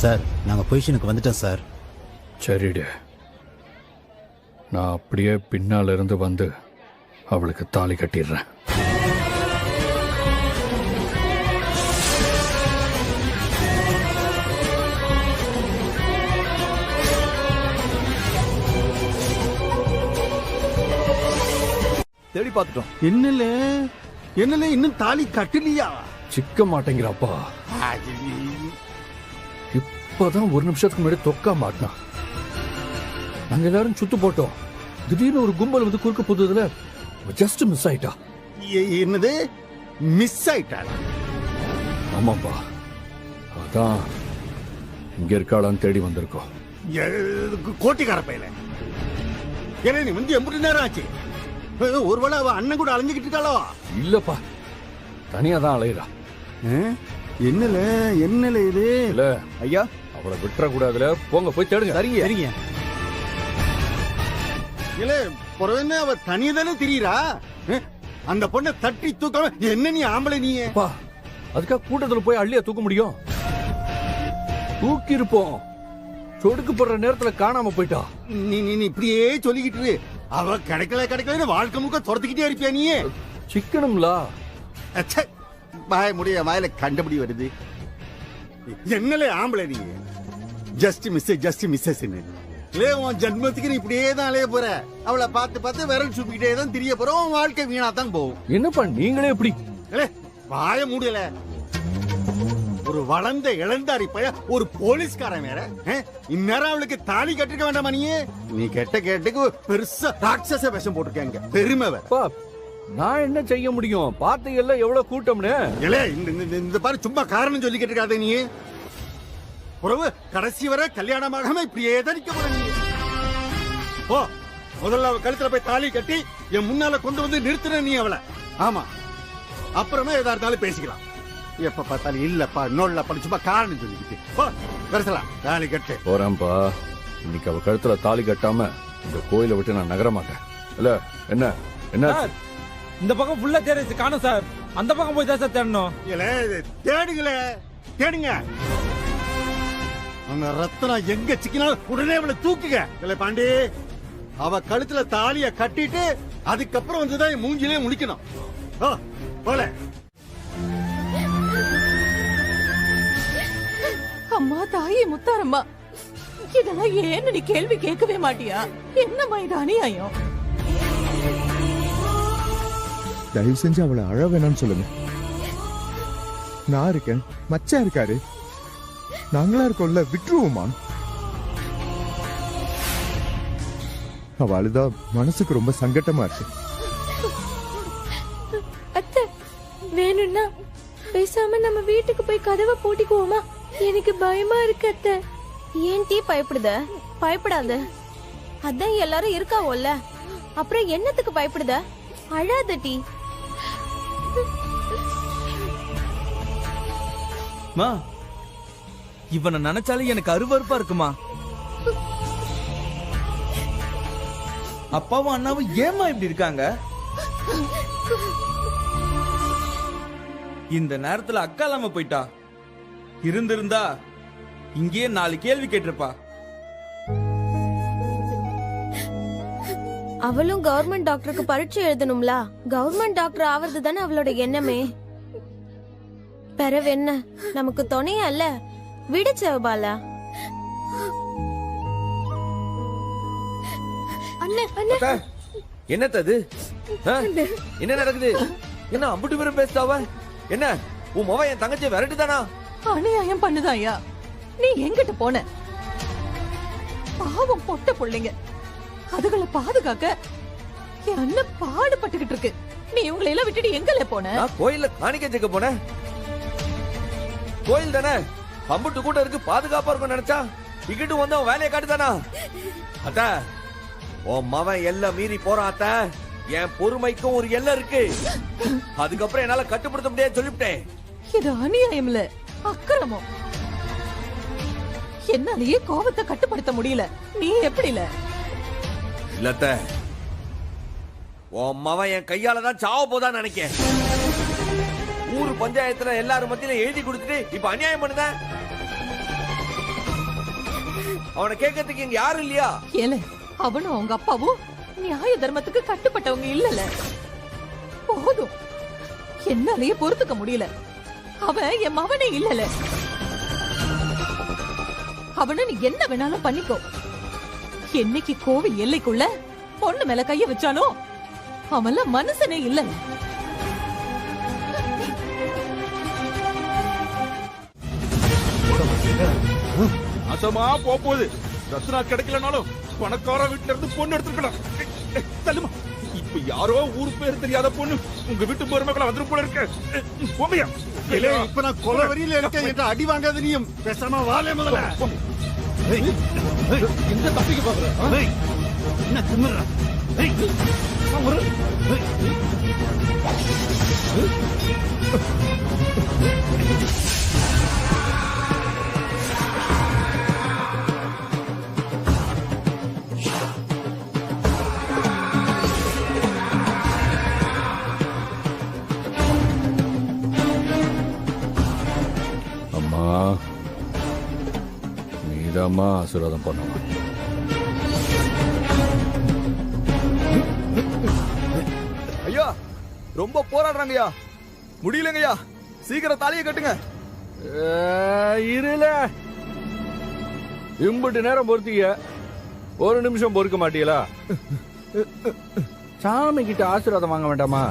சார், நாங்க பொசிஷனுக்கு வந்துட்டோம் சார். சரிடு, நான் அப்படியே பின்னால இருந்து வந்து அவளுக்கு தாலி கட்டிடுறேன். தேடி பார்த்துட்டோம். என்னல இன்னும் தாலி கட்டலையா? சிக்க மாட்டேங்கிறாப்பா. இப்பதான் ஒரு நிமிஷத்துக்கு முன்னாடி தொக்கா மாட்டினா. நாங்க எல்லாரும் சுத்து போட்டோம். திடீர்னு ஒரு கும்பல் வந்து குறுக்க போதுல ஜஸ்ட் மிஸ் ஆயிட்டா. என்னது மிஸ் ஆயிட்டா? ஆமாப்பா, அதான் இங்க இருக்காளான்னு தேடி வந்திருக்கோம். கோட்டிக்கார பையல ஏன்னா நீ வந்து எம்பிட்டு நேரம் ஆச்சு? ஒருவேளை அவ அண்ணன் கூட அலைஞ்சுக்கிட்டு இருக்காளோ? இல்லப்பா, தனியா தான் அலையிறா. என்னல இது? இல்ல ஐயா, அவளை விட்டுற கூடாதுல. போங்க போய் தேடுங்க. சரிங்க சரிங்க. இல்ல பொறவே அவ தனியா தானே தெரியுறா. அந்த பொண்ணை தட்டி தூக்க என்ன நீ ஆம்பளை நீ? அதுக்காக கூட்டத்துல போய் அள்ளியா தூக்க முடியும்? தூக்கி இருப்போம். சொடுக்கு போடுற நேரத்துல காணாம போயிட்டா. நீ இப்படியே சொல்லிக்கிட்டு அவ கிடைக்கல வாழ்க்கை முழுக்க துரத்துக்கிட்டே இருப்பியா நீ? சிக்கனும்ல வாய முடிய வாயில கண்டபடி வருது. என்னலே ஆம்பளை நீ? ஜஸ்ட் மிஸ்ஸஸ் உன் ஜன்மத்துக்கு நீ இப்படியே தான் அலைய போற. அவளை பார்த்து விரல் சுப்பிக்கிட்டே தான் திரிய போற. உன் வாழ்க்கை வீணா தான் போகும். என்னப்பா நீங்களே எப்படி? வாய முடியல. ஒரு வளர்ந்த இளந்தாரி பைய, ஒரு போலீஸ்காரன் வேற. இந்நேரம் அவளுக்கு தாலி கட்டிருக்க வேண்டாமா நீ? நீ கேட்டுக்கு பெருசா ராட்சச விஷம் போட்டிருக்காங்க. பெருமை. நான் என்ன செய்ய முடியும்? பாத்தீங்கல்ல எவ்வளவு கூட்டம்னு. இந்த பாரு, சும்மா காரணம் சொல்லிக்கிட்டு இருக்காத நீ. உறவு கடைசி வரை கல்யாணமாகாம இப்படியே தான் நிக்க போற நீ. ஓ, முதல்ல அவ கழுத்துல போய் தாலி கட்டி என் முன்னால கொண்டு வந்து நிறுத்தின நீ அவளை. ஆமா, அப்புறமா எதா இருந்தாலும் பேசிக்கலாம். எப்ப பார்த்தாலும் இல்லப்பா நோல்ல சும்மா காரணம் சொல்லிக்கிட்டு பெருசலாம் தாலி கட்டு. போறேன்பா. இன்னைக்கு அவ கழுத்துல தாலி கட்டாம இந்த கோயிலை விட்டு நான் நகர மாட்டேன். இல்ல என்ன என்ன இந்த பக்கம் ஃபுல்லா தேடிச்சு காணோம் சார். அந்த பக்கம் போய் தான் சார் தேடணும். தேடுங்க. அந்த ரத்தனம் எங்க சிக்கினாலும் உடனே அவளை தூக்குங்க. இல்ல பாண்டி, அவ கழுத்துல தாலிய கட்டிட்டு அதுக்கப்புறம் வந்துதான் மூஞ்சிலே முழிக்கணும். போல. அம்மா தாயே முத்தாரம்மா, இதெல்லாம் ஏன்னு நீ கேள்வி கேட்கவே மாட்டியா? என்னம்மா இது அநியாயம்? தயவு செஞ்சு அவளை அழ வேணாம்னு சொல்லுங்க. நான் இருக்கேன், மச்சா இருக்காரு, நாங்களா இருக்கோம்ல, விட்டுருவோமா? அவ அழுதா மனசுக்கு ரொம்ப சங்கட்டமா இருக்கு. அத்தை, வேணும்னா பேசாம நம்ம வீட்டுக்கு போய் கதவை பூட்டிக்குவோமா? எனக்கு பயமா இருக்கு அத்தை. ஏன் டீ பயப்படுத? பயப்படாத. அதான் எல்லாரும் இருக்காவோல்ல, அப்புறம் என்னத்துக்கு பயப்படுத? அழாத டீ. மா, இவனை நினைச்சாலே எனக்கு அருவருப்பா இருக்குமா. அப்பாவும் அண்ணாவும் ஏமா இப்படி இருக்காங்க? இந்த நேரத்துல அக்கா இல்லாம போயிட்டா. இருந்திருந்தா இங்கேயே 4 கேள்வி கேட்டிருப்பா. அவளும் கவர்மெண்ட் டாக்டருக்கு பரீட்சை எழுதணும்ல. கவர்மெண்ட் டாக்டர் ஆவறது தானே அவளோட எண்ணமே. பிறவு என்ன, நமக்கு துணையா இல்ல விடு சிவபாலா. என்னது என்ன நடக்குது? என்ன அம்புட்டு பேரும் பேசுதாவ? என்ன உன் மவன் என் தங்கச்சி விரட்டுதானா? அநியாயம் பண்ணுதாயா. நீ எங்கிட்ட போன? பாவம் பொட்ட பிள்ளைங்க, அதுகளை பாதுகாக்க என் அண்ணன் பாடுபட்டுக்கிட்டு இருக்கு. நீ இவங்களை எல்லாம் விட்டுட்டு எங்கல போன? கோயில்ல காணிக்கை சேர்க்க போன. கோயில் தானே, அம்புட்டு கூட்டம் இருக்கு, பாதுகாப்பா இருக்கும் நினைச்சா இங்கிட்டு வந்து அவன் வேலையை காட்டுதானா? அத்த உன் மவன் எல்லாம் மீறி போறான் அத்த. என் பொறுமைக்கும் ஒரு எல்லை இருக்கு. அதுக்கப்புறம் என்னால கட்டுப்படுத்த முடியாது சொல்லிவிட்டேன். இது அநியாயம் இல்ல, அக்கிரமம். என்னாலேயே கோபத்தை கட்டுப்படுத்த முடியல. நீ எப்படி இல்ல? இல்லத்த, உன் மவன் என் கையால தான் சாவ போதான்னு நினைக்கேன். ஊரு பஞ்சாயத்துல எல்லாரும் மத்தியில எழுதி கொடுத்துட்டு இப்ப அநியாயம் பண்ணுத. அவனை கேட்கறதுக்கு இங்க யாரும் இல்லையா? ஏல, அவனும் அவங்க அப்பாவும் நியாய தர்மத்துக்கு கட்டுப்பட்டவங்க இல்லல. போதும், என்னாலேயே பொறுத்துக்க முடியல. அவன் என் மவனே இல்லல. அவனை நீ என்ன வேணாலும் பண்ணிக்கோ. என்னைக்கு கோவில் எல்லைக்குள்ள பொண்ணு மேல கைய வச்சானோ அவன்ல மனுஷனே இல்ல. நாசமா போகுது. ரத்னா கிடைக்கலனாலும் பணக்கார வீட்டுல இருந்து பொண்ணு எடுத்துக்கலாம். தள்ளுமா, இப்ப யாரோ ஊர் பேர் தெரியாத பொண்ணு உங்க வீட்டு பொறுமைக்குள்ள வந்துரும் போல இருக்க. போமையா, இப்ப நான் கொலை வரியில இருக்கேன் என்று அடி வாங்காத நீயும் பேசாம வாழே முதல்ல. இந்த தப்பிக்க பாக்குற என்ன திமிர்ற? அம்மா, நீதாம்மா ஆசீர்வாதம் பண்ணலாம். ஐயா ரொம்ப போராடுறாங்கய்யா, முடியலங்கய்யா, சீக்கிரம் தாலியை கட்டுங்க. இருல, இம்புட்டு நேரம் பொறுத்தீங்க, ஒரு நிமிஷம் பொறுக்க மாட்டீங்களா? சாமி கிட்ட ஆசீர்வாதம் வாங்க வேண்டாமா?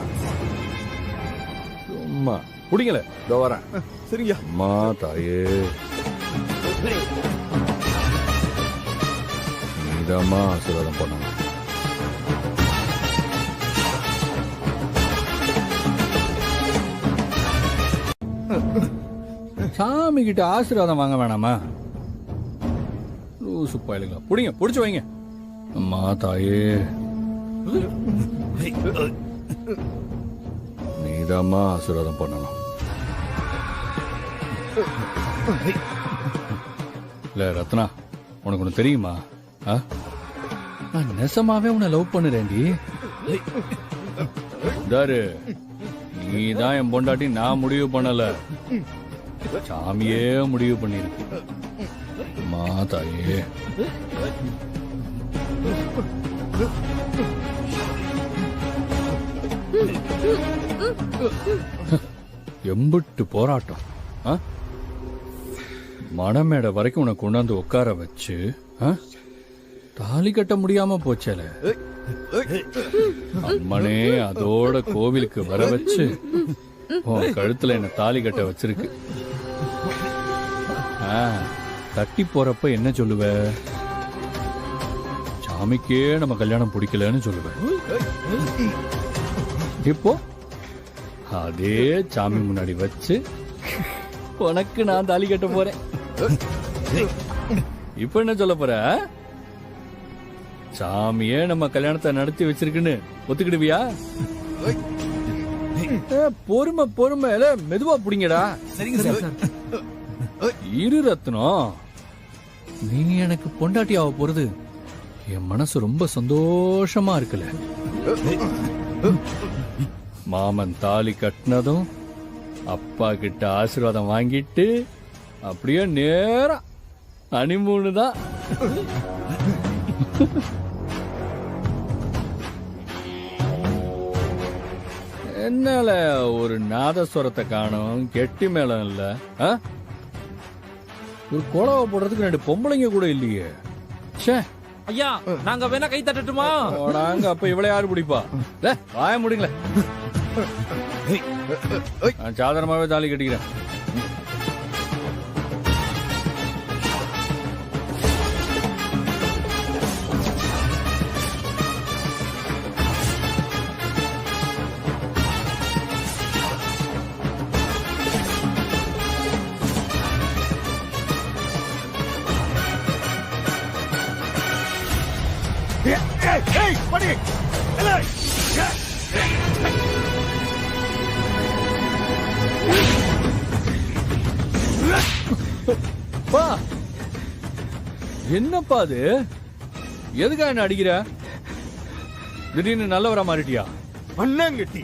சும்மா புடிங்கல, இதோ வரேன். சரிங்கய்யா. அம்மா தாயே, நீதாம்மா ஆசீர்வாதம் பண்ணணும். சாமி கிட்ட ஆசீர்வாதம் வாங்க வேணாமா? லூசு பயலுங்களா, புடிங்க, புடிச்சு வைங்க. அம்மா தாயே, நீதாம்மா ஆசீர்வாதம் பண்ணணும். இல்ல ரத்னா, உனக்கு ஒண்ணு தெரியுமா? நான் நெசமாவே உன்னை லவ் பண்ணுறேன்டி. தாரு, நீதான் என் பொண்டாட்டி, நான் முடிவு பண்ணல, சாமியே முடிவு பண்ணிருக்கு. அம்மா தாயே, எம்பிட்டு போராட்டம். மணமேடை வரைக்கும் உனக்கு கொண்டாந்து உட்கார வச்சு தாலி கட்ட முடியாம போச்சல. அம்மனே அதோட கோவிலுக்கு வர வச்சு உன் கழுத்துல என்ன தாலி கட்ட வச்சிருக்கு. கட்டி போறப்ப என்ன சொல்லுவ? சாமிக்கே நம்ம கல்யாணம் பிடிக்கலன்னு சொல்லுவேன். இப்போ அதே சாமி முன்னாடி வச்சு உனக்கு நான் தாலி கட்ட போறேன். இப்ப என்ன சொல்ல போற? சாமியே நம்ம கல்யாணத்தை நடத்தி வச்சிருக்குன்னு ஒத்துக்கிடுவியா? பொறுமை பொறுமை, மெதுவா புடிங்கடா. சரிங்க சார். இரு ரத்னம், நீ எனக்கு பொண்டாட்டி ஆக போறது என் மனசு ரொம்ப சந்தோஷமா இருக்குல்ல. மாமன் தாலி கட்டினதும் அப்பா கிட்ட ஆசீர்வாதம் வாங்கிட்டு அப்படியே நேரா ஹனிமூனு தான். என்னால ஒரு நாதஸ்வரத்தை காணும், கெட்டி மேளம் இல்ல. ஒரு குழவை போடுறதுக்கு 2 பொம்பளைங்க கூட இல்லையே. ஐயா நாங்க வேணா கை தட்டட்டுமா? நாங்க அப்ப இவளை யாரு பிடிப்பா? வாய முடிங்கள. நான் சாதாரணமாவே தாலி கட்டிக்கிறேன். என்னப்பா அது? எதுக்காக என்ன அடிக்கிற? திடீர்னு நல்லவரா மாறிட்டியா? பண்ணாங்கட்டி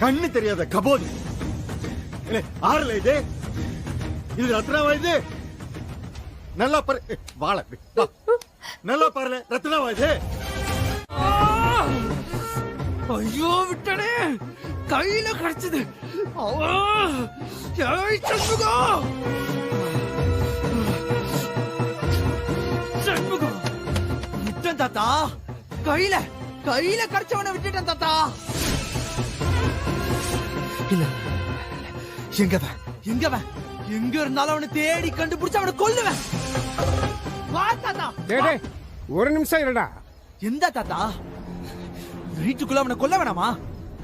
கண்ணு தெரியாத கபோதி. ஆறுல இது இது ரத்னாவா? இது நல்லா பாரு, வாழ நல்லா பாருல, ரத்னாவா இது? ஐயோ விட்டனே, கையில கிடைச்சது. சண்முகம் விட்டன் தாத்தா, கையில கிடைச்சவனை விட்டுட்டேன் தாத்தா. இல்ல எங்க இருந்தாலும் அவனை தேடி கண்டுபிடிச்சு அவனை கொல்லுவேன். வா தாத்தா. ஒரு நிமிஷம் இருடா. எந்த தாத்தா? வீட்டுக்குள்ள அவனை கொல்ல வேணாமா?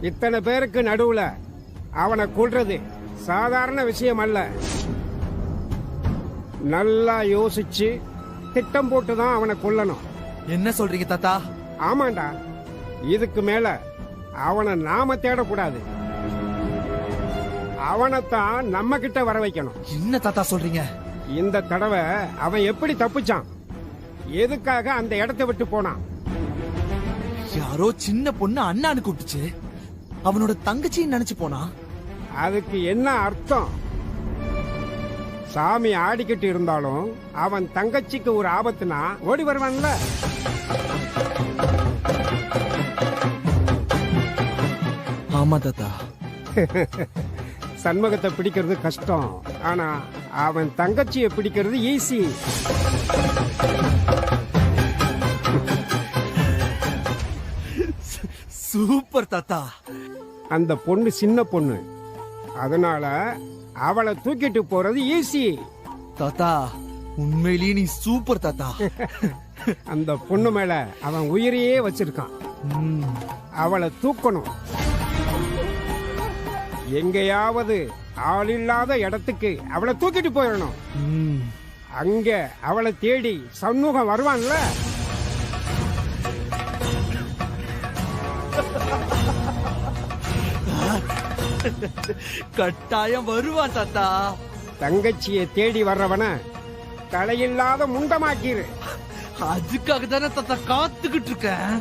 இத்தனை பேருக்கு நடுவுல அவனை கொல்றது சாதாரண விஷயம் அல்ல. நல்லா யோசிச்சு திட்டம் போட்டுதான் அவனை கொல்லணும். என்ன சொல்றீங்க தாத்தா? ஆமாண்டா, இதுக்கு மேல அவனை நாம தேடக்கூடாது. அவனைத்தான் நம்ம கிட்ட வர வைக்கணும். என்ன தாத்தா சொல்றீங்க? இந்த தடவை அவன் எப்படி தப்பிச்சான், எதுக்காக அந்த இடத்தை விட்டு போனான்? யாரோ சின்ன பொண்ணு அண்ணான்னு கூப்பிட்டுச்சு, அவனோட தங்கச்சின்னு நினைச்சு போனா. அதுக்கு என்ன அர்த்தம்? சாமி ஆடிக்கிட்டு இருந்தாலும் அவன் தங்கச்சிக்கு ஒரு ஆபத்துனா ஓடி வருவான்ல. ஆமா தாத்தா. சண்முகத்தை பிடிக்கிறது கஷ்டம், ஆனா அவன் தங்கச்சியை பிடிக்கிறது ஈஸி. சூப்பர் தாத்தா. அந்த பொண்ணு சின்ன பொண்ணு, அதனால அவளை தூக்கிட்டு போறது ஈஸி. தாத்தா உண்மையிலேயே நீ சூப்பர் தாத்தா. அந்த பொண்ணு மேல அவன் உயிரையே வச்சிருக்கான். அவளை தூக்கணும். எங்கேயாவது ஆள் இல்லாத இடத்துக்கு அவளை தூக்கிட்டு போயிடணும். அங்க அவளை தேடி சண்முகம் வருவான்ல. கட்டாயம் வருவான் தாத்தா. தங்கச்சியை தேடி வர்றவன தலையில்லாத முண்டமாக்கிரு. அதுக்காக தானே தாத்தா காத்துக்கிட்டு இருக்கேன்.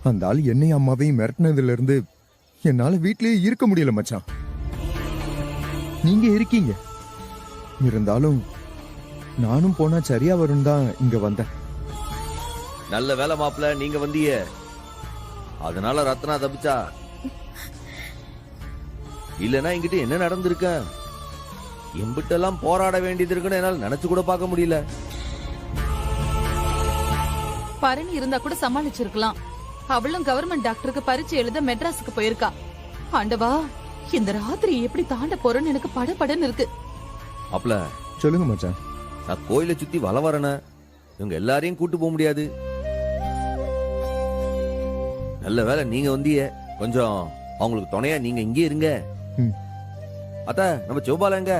அந்த ஆள் என்னையும் அம்மாவையும் மிரட்டினதுல இருந்து என்னால வீட்லயே இருக்க முடியல மச்சான். நீங்க இருக்கீங்க, இருந்தாலும் நானும் போனா சரியா வரும் தான் இங்க வந்தேன். நல்ல வேலை மாப்பிள்ள, நீங்க வந்தீங்க, அதனால ரத்னா தப்பிச்சா. இல்லனா இங்கிட்ட என்ன நடந்திருக்க? எம்பிட்டெல்லாம் போராட வேண்டியது இருக்குன்னு என்னால நினைச்சு கூட பார்க்க முடியல. பரணி இருந்தா கூட சமாளிச்சிருக்கலாம். அவளும் கவர்மெண்ட் டாக்டருக்கு பரீட்சை எழுத மெட்ராஸுக்கு போயிருக்கா. ஆண்டவா, இந்த ராத்திரி எப்படி தாண்ட போறேன்னு எனக்கு படபடன்னு இருக்கு. அப்பல சொல்லுங்க மச்சான். நான் கோயிலை சுத்தி வல வரேன, இவங்க எல்லாரையும் கூட்டு போக முடியாது. நல்ல வேலை நீங்க வந்தீங்க, கொஞ்சம் அவங்களுக்கு துணையா நீங்க இங்கே இருங்க. அத்த, நம்ம சிவபால எங்க?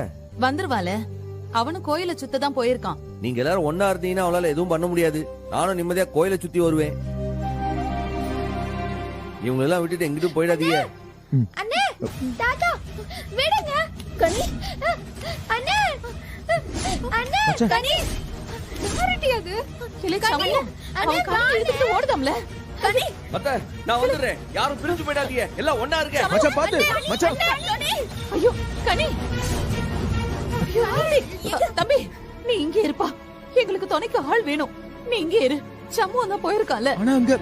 வந்துருவால, அவனும் கோயிலை சுத்த தான் போயிருக்கான். நீங்க எல்லாரும் ஒன்னா இருந்தீங்கன்னா அவளால எதுவும் பண்ண முடியாது. நானும் நிம்மதியா கோயிலை சுத்தி வருவேன். இவங்க எல்லாம் விட்டுட்டு எங்கிட்டும் போயிடாதீங்க. அண்ணே, தாத்தா விடுங்க. கனி, அண்ணே, அண்ணே, கனி, யாரடி அது? கிளி சமய, அவன் காட்டி எடுத்து ஓடுதம்ல. கனி, அத்த, நான் வந்துடுறேன். யாரும் பிரிஞ்சு போயிடாதீங்க, எல்லாம் ஒன்னா இருங்க. மச்சான் பாத்து, மச்சான். ஐயோ, கனி. ஐயோ, தம்பி நீ இங்கே இருப்பா. எங்களுக்கு துணைக்கு ஆள் வேணும். நீ இங்கே இரு. சம்மு தான் போயிருக்கான்ல. ஆனா அங்க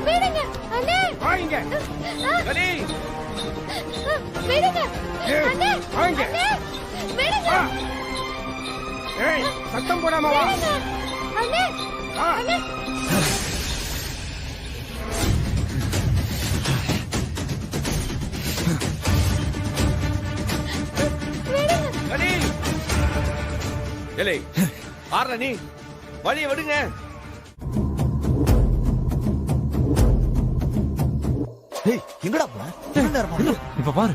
விடுங்க அண்ணே. வாங்க கனி விடுங்க அண்ணே. வாங்க அண்ணே விடுங்க. ஏய் சத்தம் போடாம வா. அண்ணே அண்ணே. கனி ஏலே ஆறல நீ வழியை விடுங்க. எங்கடா போன? இப்ப பாரு.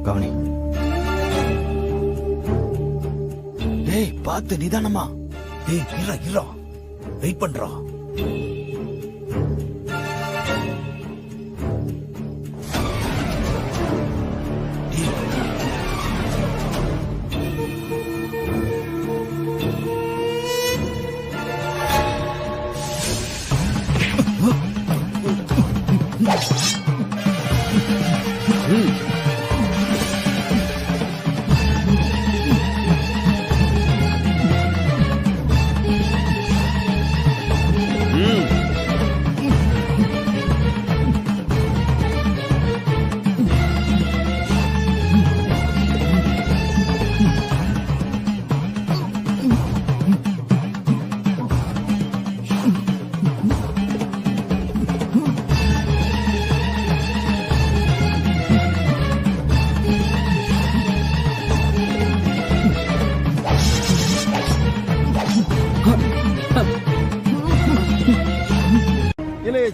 கவனி. டேய் பார்த்து நிதானமா. டேய் இருடா வெயிட் பண்றா.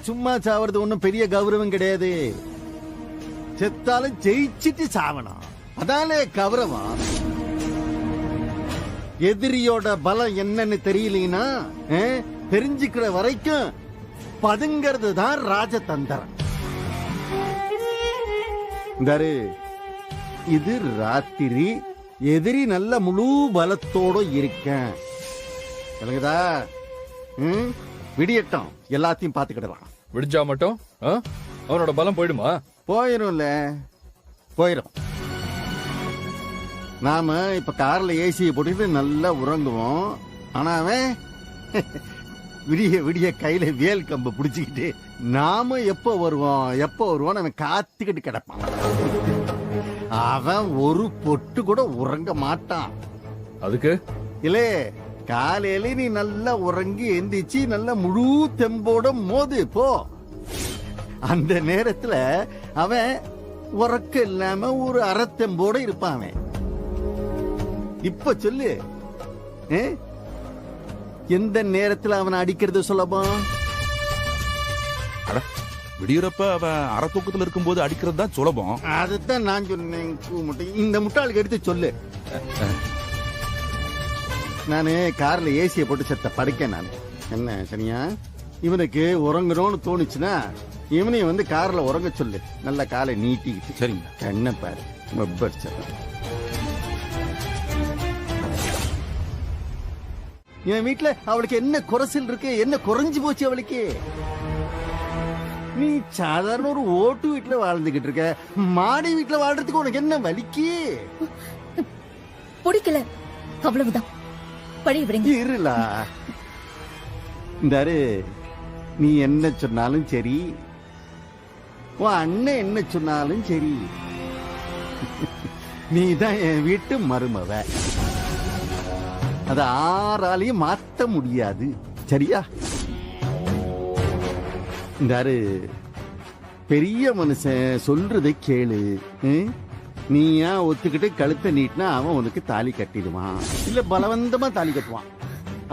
சும்மா சாவறது ஒண்ணும் பெரிய கௌரவம் கிடையாது. செத்தாலும் ஜெயிச்சிட்டு சாவணும். அதானே கௌரவம். எதிரியோட பலம் என்னன்னு தெரியலனா தெரிஞ்சுக்கிற வரைக்கும் பதுங்கிறது தான் ராஜதந்திரம். இது ராத்திரி. எதிரி நல்ல முழு பலத்தோட இருக்கேன். விளங்குதா? விடியட்டும், எல்லாத்தையும் பாத்துக்கிடலாம். விடிஞ்சா மட்டும் அவனோட பலம் போயிடுமா? போயிரும்ல, போயிரும். நாம இப்ப கார்ல ஏசியை போட்டுட்டு நல்லா உறங்குவோம். ஆனா அவன் விடிய விடிய கையில வேல் கம்பு பிடிச்சுக்கிட்டு நாம எப்ப வருவோம் அவன் காத்துக்கிட்டு கிடப்பான். அவன் ஒரு பொட்டு கூட உறங்க மாட்டான். அதுக்கு இல்ல, காலையில நீ நல்லா உறங்கி எந்திரிச்சு நல்ல முழு தெம்போட மோது போ. அந்த நேரத்துல அவன் உறக்க இல்லாம ஒரு அறத்தெம்போட இருப்பான். அவன் இப்ப சொல்லு, எந்த நேரத்துல அவனை அடிக்கிறது சுலபம்? விடியறப்ப அவன் அரை தூக்கத்துல இருக்கும் போது அடிக்கிறது தான் சுலபம். அதுதான் நான் சொன்னேன். இந்த முட்டாளுக்கு எடுத்து சொல்லு. நானு கார்ல ஏசியை போட்டு செத்த படுக்கேன். நான் என்ன சரியா? இவனுக்கு உறங்குறோன்னு தோணுச்சுன்னா இவனையும் வந்து கார்ல உறங்க சொல்லு. நல்ல காலை நீட்டிக்கிட்டு. சரிங்க. என்ன பாரு, என் வீட்டுல அவளுக்கு என்ன குறைச்சல் இருக்கு? என்ன குறைஞ்சு போச்சு அவளுக்கு? நீ சாதாரண ஒரு ஓட்டு வீட்டுல வாழ்ந்துகிட்டு இருக்க. மாடி வீட்டுல வாழ்றதுக்கு உனக்கு என்ன வலிக்கு? பிடிக்கல, அவ்வளவுதான். பழி விடுங்க. இருலா, இந்தாரு, நீ என்ன சொன்னாலும் சரி, உன் அண்ணன் என்ன சொன்னாலும் சரி, நீ தான் என் வீட்டு மருமவ. அத ஆராலையும் மாத்த முடியாது. சரியா? இந்தாரு, பெரிய மனுஷன் சொல்றதை கேளு. நீயா ஒத்துக்கிட்டு கழுத்தை நீட்டினா அவன் உனக்கு தாலி கட்டிடுவான், இல்ல பலவந்தமா தாலி கட்டுவான்.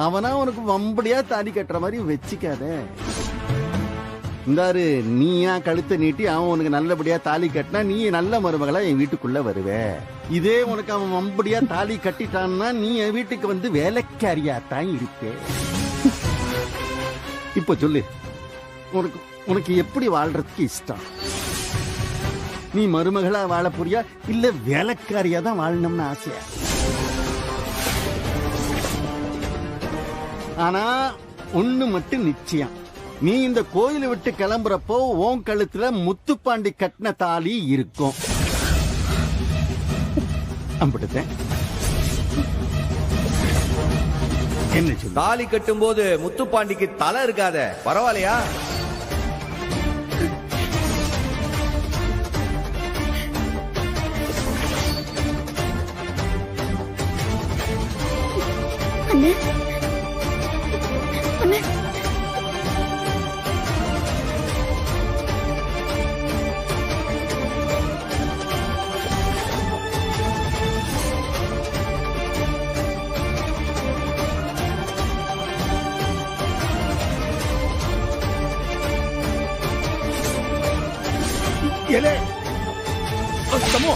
அவனா உனக்கு வம்படியா தாலி கட்டுற மாதிரி வச்சுக்காத. இந்தாரு, நீயா கழுத்தை நீட்டி அவன் உனக்கு நல்லபடியா தாலி கட்டினா நீ நல்ல மருமகளா என் வீட்டுக்குள்ள வருவ. இதே உனக்கு அவன் வம்படியா தாலி கட்டிட்டான்னா நீ என் வீட்டுக்கு வந்து வேலைக்காரியாத்தான் இருப்பே. இப்ப சொல்லு, உனக்கு உனக்கு எப்படி வாழ்றதுக்கு இஷ்டம்? நீ மருமகளா வாழ போறியா, இல்ல வேலைக்காரியா தான் வாழணும்னு ஆசையா? ஆனா ஒண்ணு மட்டும் நிச்சயம், நீ இந்த கோயிலை விட்டு கிளம்புறப்போ உன் கழுத்துல முத்துப்பாண்டி கட்டின தாலி இருக்கும். அம்பிட்டுட்டேன். என்ன சொல்லு? தாலி கட்டும் போது முத்துப்பாண்டிக்கு தலை இருக்காத, பரவாயில்லையா? அண்ணே, அண்ணே, ஏலே சம்மு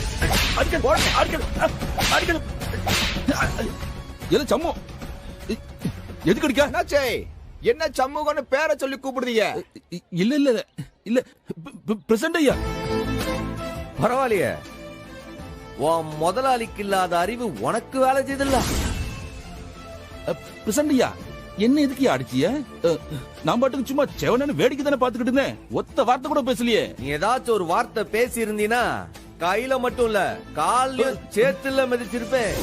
அடிக்கல் அடிக்கல் அடிக்கல் ஏலே சம்மு எதுக்கு அடிக்க? என்னாச்சே? என்ன சமூகம்னு பேரை சொல்லி கூப்பிடுறீங்க? இல்ல இல்ல இல்ல பிரசன்ட் ஐயா. பரவாயில்லையே, உன் முதலாளிக்கு இல்லாத அறிவு உனக்கு வேலை செய்தில்ல. பிரசன்ட் ஐயா, என்ன எதுக்கு அடிச்சிய? நான் பாட்டுக்கு சும்மா செவனன்னு வேடிக்கை தானே பாத்துக்கிட்டு இருந்தேன். ஒத்த வார்த்தை கூட பேசலையே. நீ ஏதாச்சும் ஒரு வார்த்தை பேசி இருந்தீனா கையில மட்டும் இல்ல காலையும் சேத்துல மிதிச்சிருப்பேன்.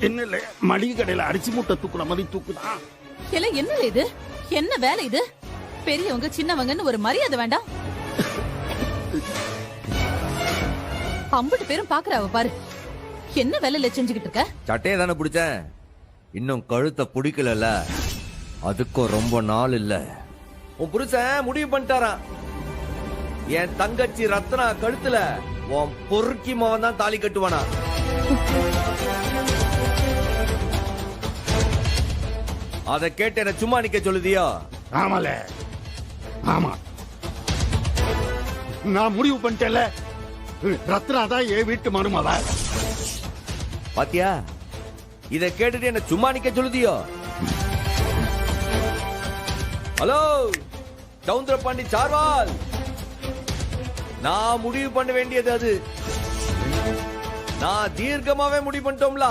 என்ன இல்ல, மளிகை கடையில அரிசி மூட்டை தூக்குற மாதிரி தூக்குதான். இல்ல என்ன இது? என்ன வேலை இது? பெரியவங்க சின்னவங்கன்னு ஒரு மரியாதை வேண்டாம்? அம்புட்டு பேரும் பாக்குறாவ பாரு. என்ன வேலையில செஞ்சுக்கிட்டு இருக்க? சட்டையை தானே பிடிச்சேன், இன்னும் கழுத்தை பிடிக்கல. அதுக்கும் ரொம்ப நாள் இல்ல. உன் புருஷன் முடிவு பண்ணிட்டாராம், என் தங்கச்சி ரத்னா கழுத்துல உன் பொறுக்கி மவன் தான் தாலி கட்டுவானா. அதை கேட்டு என்ன சும்மா நிக்க சொல்லுதியோ? ஆமால, ஆமா, நான் முடிவு பண்ணிட்டேன்ல, ரத்னா தான் என் வீட்டு மருமவ. பாத்தியா, இத கேட்டுட்டு என்ன சும்மா நிக்க சொல்லுதியோ? ஹலோ சவுந்தரபாண்டி சார்வால், நான் முடிவு பண்ண வேண்டியது அது. நான் தீர்க்கமாவே முடிவு பண்ணிட்டோம்ல.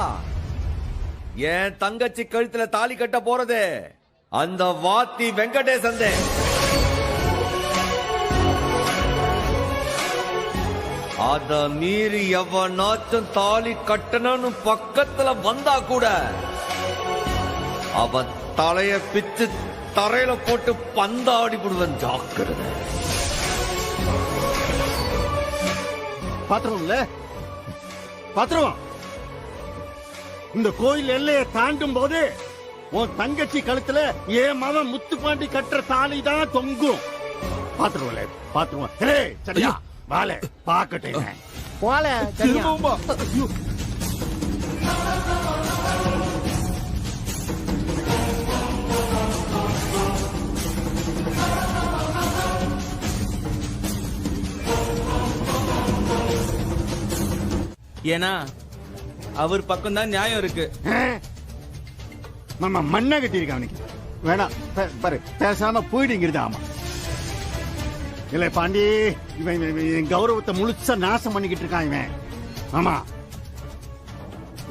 என் தங்கச்சி கழுத்துல தாலி கட்ட போறது அந்த வாத்தி வெங்கடேசன். அத மீறி எவனாச்சும் தாலி கட்டணும்னு பக்கத்துல வந்தா கூட அவன் தலைய பிச்சு தரையில போட்டு பந்தாடி விடுவன். ஜாக்கிரதை. பாத்திரம்ல பாத்திரம், இந்த கோயில் எல்லையை தாண்டும் போது உன் தங்கச்சி கழுத்துல என் மகன் முத்துப்பாண்டி கட்டுற தாலி தான் தொங்கும். பாத்துருவல பாத்துருவோம். சரியா வாழ பாக்கட்டேன் போல திரும்பவுமா? ஏன்னா அவர் பக்கம் தான் நியாயம் இருக்கு. மாமா மண்ணா கட்டியிருக்கான் அவனுக்கு. வேணாம் பாரு, பேசாம போயிடுங்கிறது. ஆமா இல்ல பாண்டி, இவன் என் கௌரவத்தை முழுசா நாசம் பண்ணிக்கிட்டு இருக்கான் இவன். ஆமா,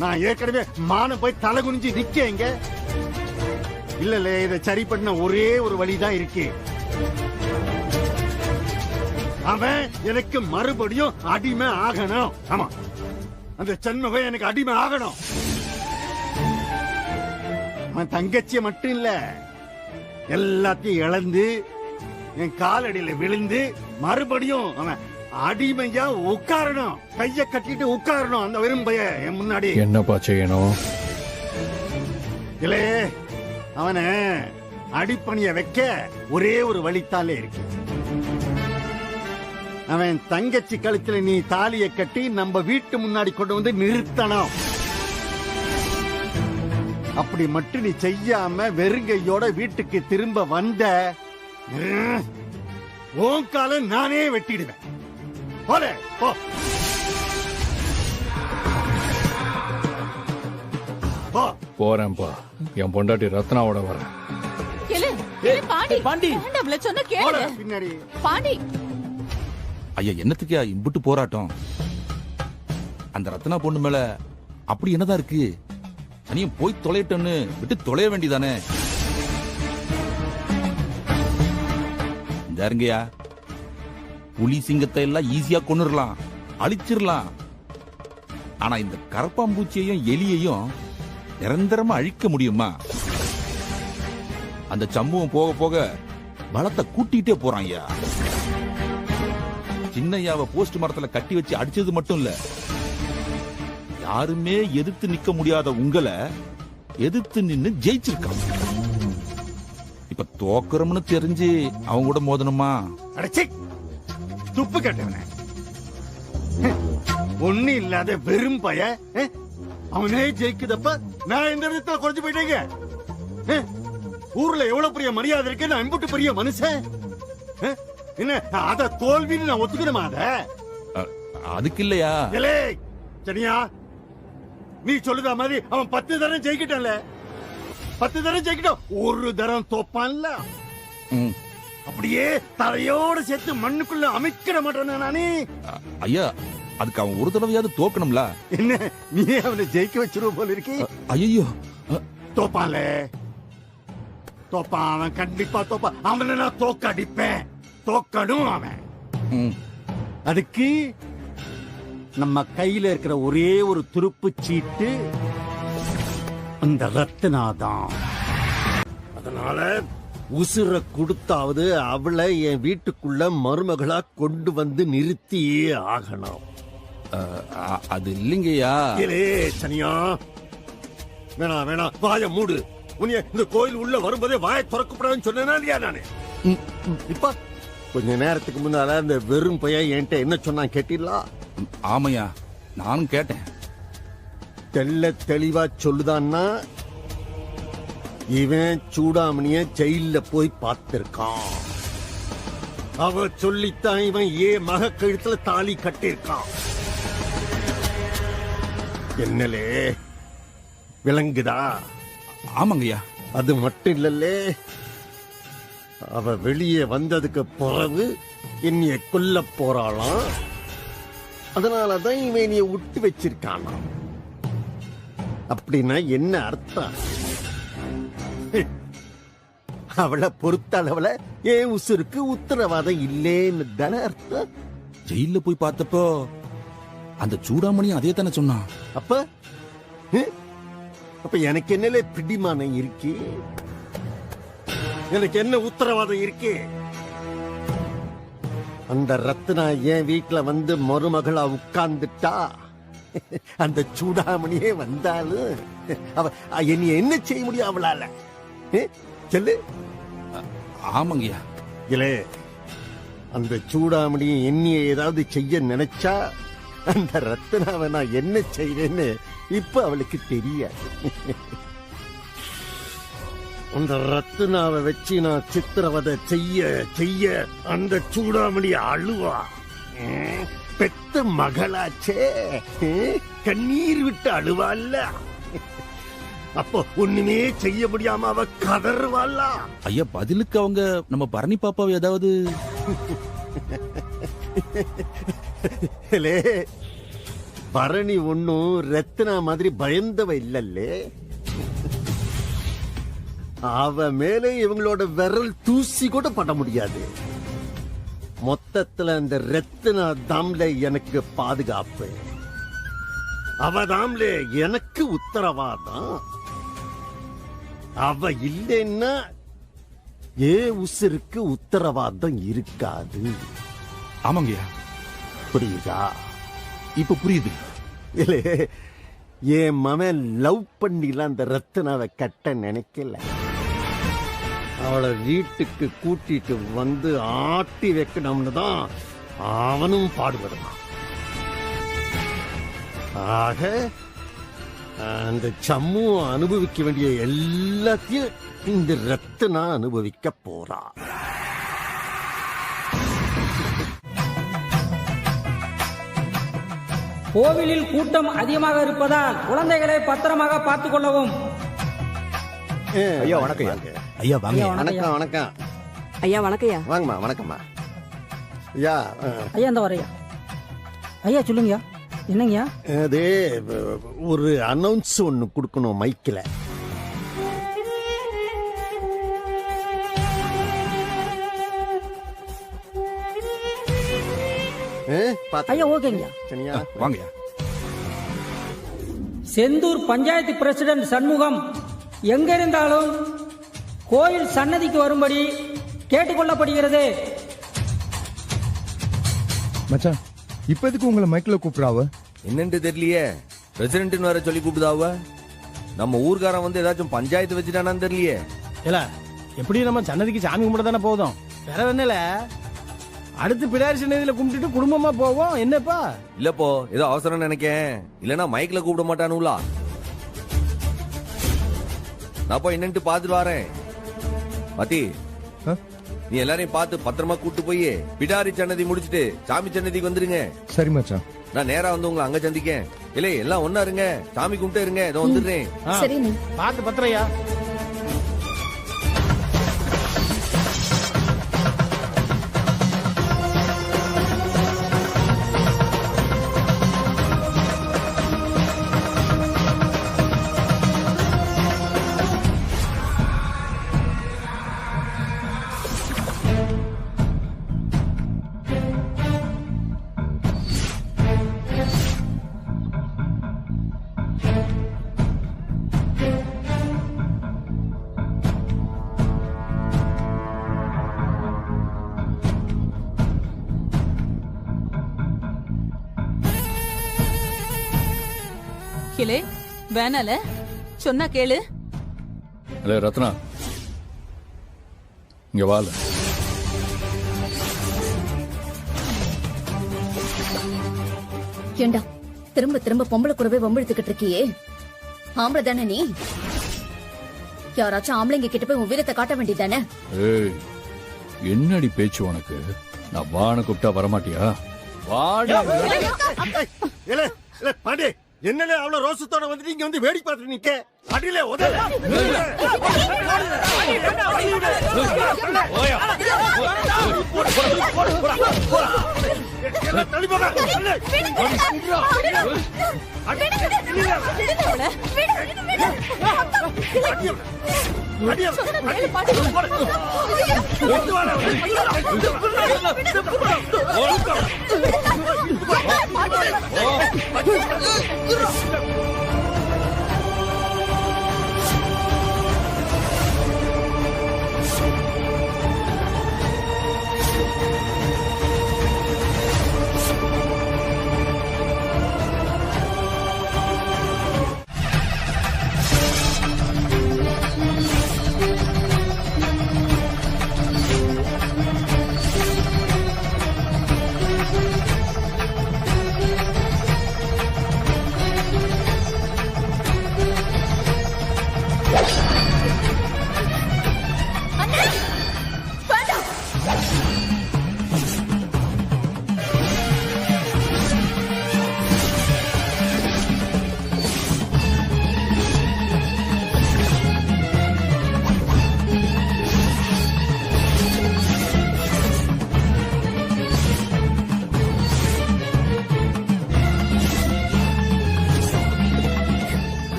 நான் ஏற்கனவே மானம் போய் தலை குனிஞ்சு நிக்க இங்க. இல்ல இல்ல, இதை சரி பண்ண ஒரே ஒரு வழிதான் இருக்கு. அவன் எனக்கு மறுபடியும் அடிமை ஆகணும். ஆமா, அந்த சண்முகம் எனக்கு அடிமை ஆகணும். அவன் தங்கச்சிய மட்டும் இல்ல, எல்லாத்தையும் இழந்து என் காலடியில விழுந்து மறுபடியும் அவன் அடிமையா உட்காரணும், கைய கட்டிட்டு உட்காரணும் அந்த வெறும் பைய என் முன்னாடி. என்னப்பா செய்யணும்? இல்ல அவனை அடிப்பணிய வைக்க ஒரே ஒரு வழித்தாலே இருக்கு. அவன் தங்கச்சி கழுத்துல நீ தாலியை கட்டி நம்ம வீட்டு முன்னாடி கொண்டு வந்து நிறுத்தணும். அப்படி மட்டும் நீ செய்யாம வெறுங்கையோட வீட்டுக்கு திரும்ப வந்த உன் காலை நானே வெட்டிடுவேன். போல போ. போறேன்ப்பா, என் பொண்டாட்டி ரத்னாவோட வரேன். பாண்டி பாண்டி அவள சொன்ன கேளு. பின்னாடி பாண்டி. ஐயா என்னத்துக்கு இம்புட்டு போராட்டம்? அந்த ரத்னா பொண்ணு மேல அப்படி என்னதான் இருக்கு? தனியும் போய் தொலைட்டன்னு விட்டு தொலைய வேண்டியதானே? இருங்கயா, புலி சிங்கத்தை எல்லாம் ஈஸியா கொன்னுடலாம், அழிச்சிடலாம். ஆனா இந்த கரப்பாம்பூச்சியையும் எலியையும் நிரந்தரமா அழிக்க முடியுமா? அந்த சம்பவம் போக போக பலத்தை கூட்டிட்டே போறான் ஐயா. சின்னையாவை போஸ்ட் மரத்துல கட்டி வச்சு அடிச்சது மட்டும் இல்ல, யாருமே எதிர்த்து நிக்க முடியாத உங்களை எதிர்த்து நின்னு ஜெயிச்சிருக்கான். இப்ப தோக்குறோம்னு தெரிஞ்சு அவங்க கூட மோதணுமா? அடச்சி துப்பு கட்டவன, ஒண்ணு இல்லாத வெறும் பய அவனே ஜெயிக்குதப்ப நான் இந்த விதத்துல குறைஞ்சு போயிட்டேங்க. ஊர்ல எவ்வளவு பெரிய மரியாதை இருக்கு, நான் அன்புட்டு பெரிய மனுஷன். என்ன அத தோல்வின்னு நான் ஒத்துக்கணுமா? அதுக்கு இல்லையா சரியா? நீ சொல்லுத மாதிரி அவன் 10 தரம் ஜெயிக்கிட்டான்ல, 10 தரம் ஜெயிக்கிட்டான், ஒரு தரம் தோப்பான்ல. அப்படியே தலையோட சேர்த்து மண்ணுக்குள்ள அமைக்கிட மாட்டேன் நானே. ஐயா அதுக்கு அவன் ஒரு தடவையாவது தோக்கணும்ல. என்ன நீ அவனை ஜெயிக்க வச்சிருவ போல இருக்கு. ஐயோ தோப்பான்ல, தோப்பான் அவன், கண்டிப்பா தோப்பான். அவனை நான் தோக்க அடிப்பேன், தோக்கணும் அவன். அதுக்கு நம்ம கையில இருக்கிற ஒரே ஒரு துருப்பு சீட்டு அந்த ரத்னாதான். அதனால உசுர கொடுத்தாவது அவளை என் வீட்டுக்குள்ள மருமகளா கொண்டு வந்து நிறுத்தியே ஆகணும். அது இல்லைங்கய்யா. சனியா வேணாம் வேணாம், வாய மூடு. உன்னைய இந்த கோயில் உள்ள வரும்போதே வாயை திறக்கப்படாதுன்னு சொன்னேனா இல்லையா நானு? இப்ப கொஞ்ச நேரத்துக்கு முன்னால அந்த வெறும் பையன் என்கிட்ட என்ன சொன்னான் கேட்டீங்களா? ஆமையா, நானும் கேட்டேன். தெள்ள தெளிவா சொல்லுதான்னா இவன் சூடாமணிய ஜெயில போய் பார்த்திருக்கான். அவ சொல்லித்தான் இவன் மக கழுத்துல தாலி கட்டிருக்கான். என்னலே விளங்குதா? ஆமாங்கய்யா. அது மட்டும் இல்லல்லே, அவ வெளியே வந்ததுக்கு பிறகு என்னைய கொல்ல போறாளாம். அதனாலதான் இவன் என்னைய விட்டு வச்சிருக்கானா. அப்படின்னா என்ன அர்த்தம்? அவளை பொறுத்த அளவுல ஏன் உசுருக்கு உத்தரவாதம் இல்லேன்னு தானே அர்த்தம். ஜெயில போய் பார்த்தப்போ அந்த சூடாமணி அதே தானே சொன்னான். அப்ப அப்ப எனக்கு என்னல பிடிமானம் இருக்கு? எனக்கு என்ன உத்தரவாதம் இருக்கு? அந்த ரத்னா என் வீட்டுல வந்து மருமகளா உட்கார்ந்துட்டா, அந்த சூடாமணியே வந்தாலும் அவ என்ன செய்ய முடியும் அவளால? சொல்லு. ஆமாங்கய்யா. இல்ல அந்த சூடாமணி என்னைய ஏதாவது செய்ய நினைச்சா அந்த ரத்னாவை நான் என்ன செய்வேன்னு இப்ப அவளுக்கு தெரியாது. அந்த ரத்னாவை வச்சு நான் சித்திரவதை செய்ய செய்ய அந்த சூடாமணி அழுவா. பெத்த மகளாச்சே, கண்ணீர் விட்டு அழுவாள்ல. அப்போ ஒண்ணுமே செய்ய முடியாம அவ கதறுவாள்ல. ஐயா பதிலுக்கு அவங்க நம்ம பரணி பாப்பாவை ஏதாவது பரணி ஒன்னும் ரத்னா மாதிரி பயந்தவ இல்லல்லே. அவ மேலே இவங்களோட விரல் தூசி கூட பட முடியாது. மொத்தத்துல அந்த ரத்னா தாம்ல எனக்கு பாதுகாப்பு, அவ தாம்ல எனக்கு உத்தரவாதம். அவ இல்லைன்னா உசுருக்கு உத்தரவாதம் இருக்காது. ஆமாங்கய்யா. புரியுதா? இப்ப புரியுது. இல்ல, என் மகன் லவ் பண்ணிலாம் அந்த ரத்னாவை கட்ட நினைக்கல. அவளை வீட்டுக்கு கூட்டிட்டு வந்து ஆட்டி வைக்கணும்னு தான் அவனும் பாடுபடுவான். ஆக அந்த சம்மு அனுபவிக்க வேண்டிய எல்லாத்தையும் இந்த ரத்னா அனுபவிக்க போறா. கோவிலில் கூட்டம் அதிகமாக இருப்பதால் குழந்தைகளை பத்திரமாக பார்த்துக் கொள்ளவும். ஐயா வணக்கம். ஐயா வாங்க. வணக்கம் வணக்கம். ஐயா வணக்கம்யா. வாங்கம்மா. வணக்கம்மா. ஐயா ஐயா இந்த வரையா. ஐயா சொல்லுங்கய்யா. என்னங்கய்யா? அது ஒரு அனௌன்ஸ் ஒன்னு கொடுக்கணும் மைக்கில். ஐயா ஓகேங்கய்யா. சரியா? வாங்கய்யா. செந்தூர் பஞ்சாயத்து பிரசிடென்ட் சண்முகம் எங்க இருந்தாலும் கோயில் சன்னதிக்கு வரும்படி கேட்டுக்கொள்ளப்படுகிறது. மச்சான், இப்ப எதுக்கு உங்களை மைக்ல கூப்பிடாவ? என்னன்னு தெரியலையே. பிரசிடென்ட் வர சொல்லி கூப்பிடாவ. நம்ம ஊர்காரன் வந்து ஏதாச்சும் பஞ்சாயத்து வச்சுட்டானான்னு தெரியலையே. இல்ல, எப்படி நம்ம சன்னதிக்கு சாமி கும்பிட தானே போதும். வேற ஒண்ணுல அடுத்து பிடாரி சன்னதியில கும்பிட்டுட்டு குடும்பமா போவோம். என்னப்பா? இல்லப்போ ஏதோ அவசரம் நினைக்கேன். இல்லனா மைக்ல கூப்பிட மாட்டானுங்களா? நான் போய் என்னன்ட்டு பாத்துட்டு வரேன். பாத்தி, நீ எல்லாரையும் பார்த்து பத்திரமா கூட்டு போய் பிடாரி சன்னதி முடிச்சிட்டு சாமி சன்னதிக்கு வந்துருங்க. சரி மச்சான். நான் நேரா வந்து உங்களை அங்க சந்திக்கேன். இல்ல எல்லாம் ஒன்னா இருங்க, சாமி கும்பிட்டு இருங்க. இதோ வந்துடுறேன். சரி நீ பார்த்து பத்திரையா. கிளே வேணால சொன்னா கேளு. இல்ல ரத்னா, இங்க வாழ. ஏண்டா திரும்ப திரும்ப பொம்பளை கூடவே வம்பிழுத்துக்கிட்டு இருக்கியே? ஆம்பளை தானே நீ? யாராச்சும் ஆம்பளைங்க கிட்ட போய் உன் வீரத்தை காட்ட வேண்டியதானே? ஏய், என்னடி பேச்சு உனக்கு? நான் வான கூப்பிட்டா வரமாட்டியா? வாடி. பாண்டே, என்னல அவ்வளவு ரோசத்தோட வந்து நீங்க வந்து வேடி பார்த்து நிக்க அடியில உதல.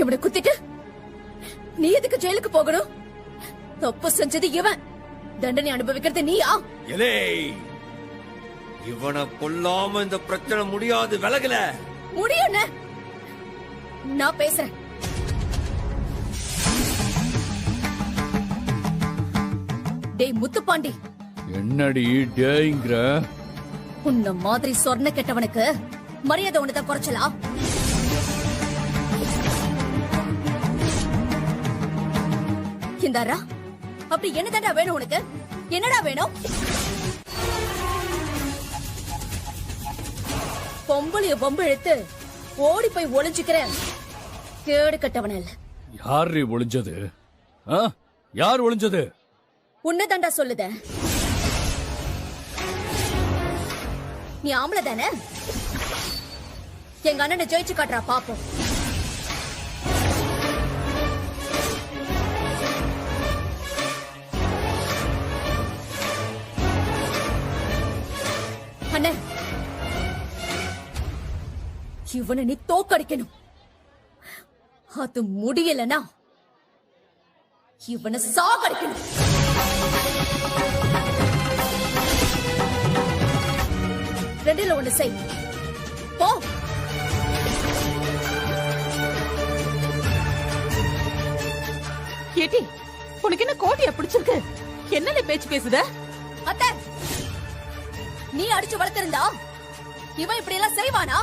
இவனை குத்திட்டு நீ எதுக்கு ஜெயிலுக்கு போகணும்? தப்பு செஞ்சது இவன், தண்டனை அனுபவிக்கிறது நீயா? இவனை கொல்லாம இந்த பிரச்சனை முடியாது. விலகல முடியும். நான் பேசுறேன். டேய் முத்துப்பாண்டி, என்னடி டேய்ங்கற? உன்ன மாதிரி சொர்ண கெட்டவனுக்கு மரியாதை ஒண்ணுதான் குறைச்சலா? இந்தாரா, அப்படி என்னதாடா வேணும் உனக்கு? என்னடா வேணும்? பொம்பளைய பொம்பு எடுத்து ஓடி போய் ஒளிஞ்சுக்கிறேன். கேடு கட்டவன இல்ல. யாரு ஒளிஞ்சது? யார் ஒளிஞ்சது? உன்னதாண்டா சொல்லுத. நீ ஆம்பளை தானே? எங்க அண்ணனை ஜெயிச்சு காட்டுறா பாப்போம். அண்ணன், இவனை நீ தோக்கடிக்கணும். அது முடியலனா இவனை சாகடிக்கணும். ரெண்டுல ஒண்ணு செய். போ. கேட்டி, உனக்கு என்ன கோட்டியா பிடிச்சிருக்கு? என்னல பேச்சு பேசுத? அத்தை, நீ அடிச்சு வளர்த்திருந்தா இவன் இப்படி எல்லாம் செய்வானா?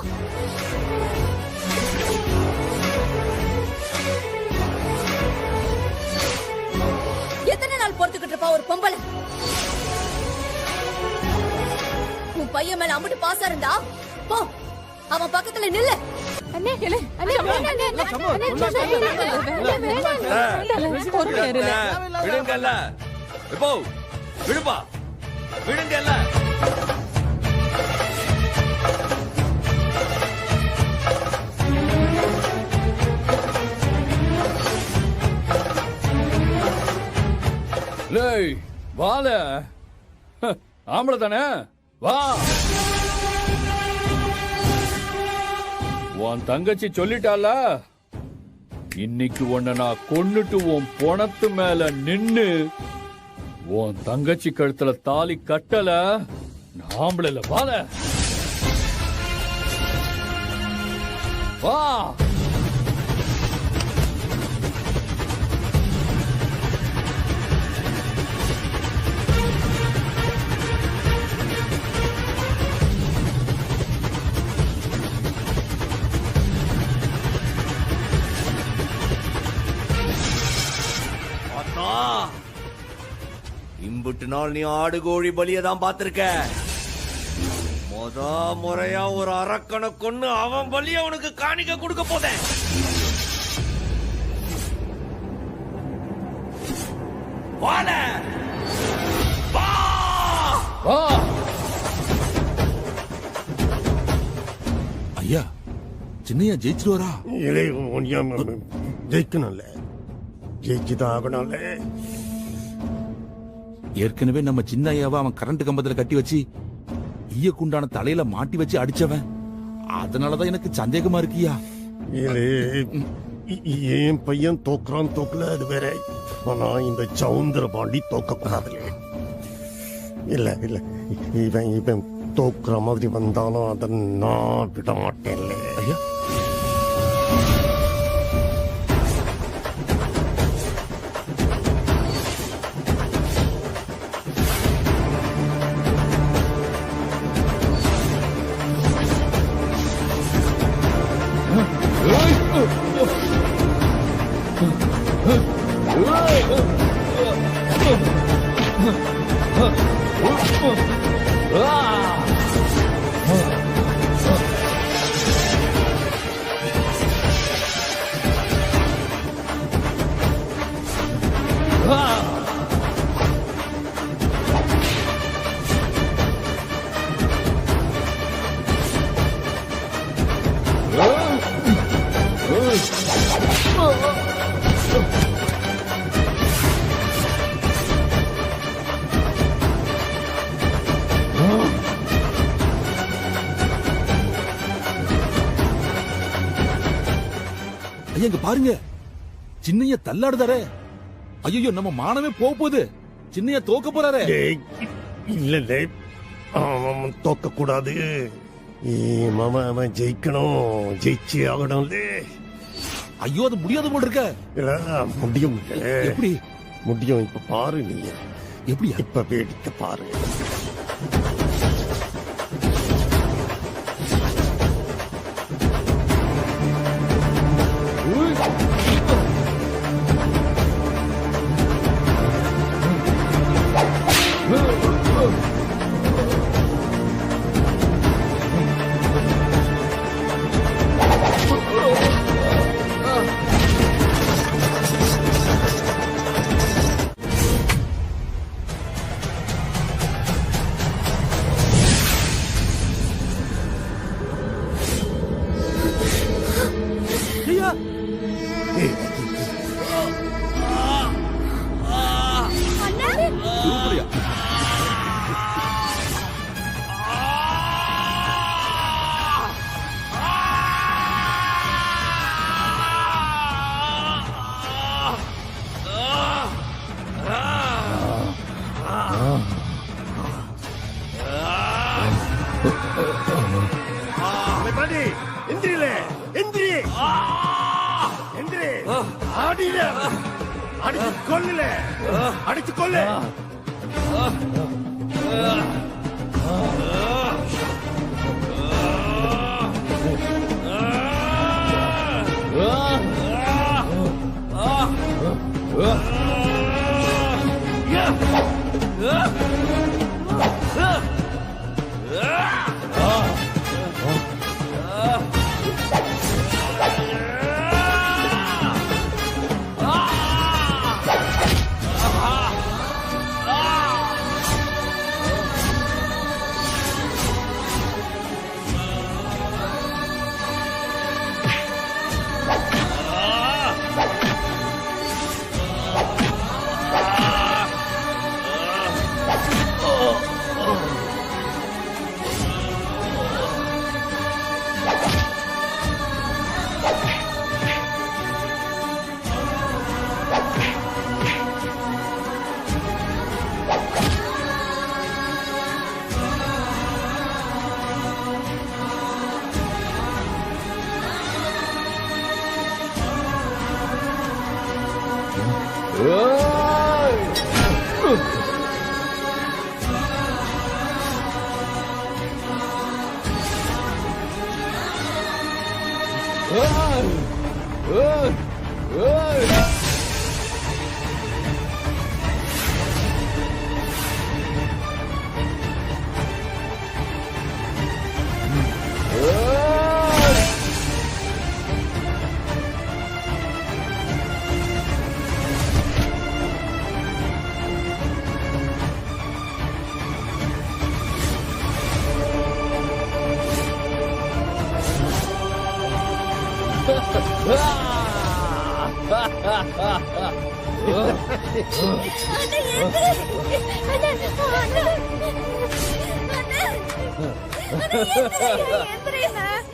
எத்தனை நாள் பொறுத்துக்கிட்டு இருப்பா ஒரு பொம்பளை? உன் பையன் மேல அம்புட்டு பாசம் இருந்தா போ, அவன் பக்கத்துல நில்லு. அண்ணே, அண்ணே, விடுங்கல்ல, இப்போ விடுப்பா, விடுங்கல்ல. லேய் வால, ஆம்பளை தானே? வா. உன் தங்கச்சி சொல்லிட்டால, இன்னைக்கு உன்னை நான் கொன்னுட்டு உன் பொணத்து மேல நின்னு உன் தங்கச்சி கழுத்துல தாலி கட்டல. ஆம்பளை இல்ல, வால வா. இம்புட்டு நாள் நீ ஆடு கோழி பலியை தான் பார்த்திருக்க. முறையா ஒரு அரக்கனை கொன்னு அவன் பலிய உனக்கு காணிக்க கொடுக்க போதேன். வால வா. ஐயா, சின்னையா ஜெயிச்சிருவாரா? ஜெயிக்கணும்ல, ஜெயிச்சுதான் ஆகணும்ல. ஏற்கனவே நம்ம சின்ன ஐயாவை அவன் கரண்ட் கம்பத்துல கட்டி வச்சு ஈய குண்டான தலையில மாட்டி வச்சு அடிச்சவன். அதனாலதான் எனக்கு சந்தேகமா இருக்கியா. என் பையன் தோக்குறான் தோக்கல அது வேற. ஆனா இந்த சவுந்தர பாண்டி தோக்க கூடாதுல. இல்ல இல்ல, இவன் தோக்குற மாதிரி வந்தாலும் அதை நான் விட மாட்டேன்ல. ஐயா, இங்க பாருங்க, சின்னைய தள்ளாடுதாரே. ஐயோ, நம்ம மானமே போகுது. சின்னைய தோக்க போறாரு. இல்ல, அவன் தோக்க கூடாது. அவன் ஜெயிக்கணும், ஜெயிச்சே ஆகணும்ல. ஐயோ, அது முடியாது போல இருக்க. முடியும். எப்படி முடியும்? இப்ப பாரு, நீ எப்படியா? இப்ப வேடிக்கை பாரு. அடிச்சு கொல்லு.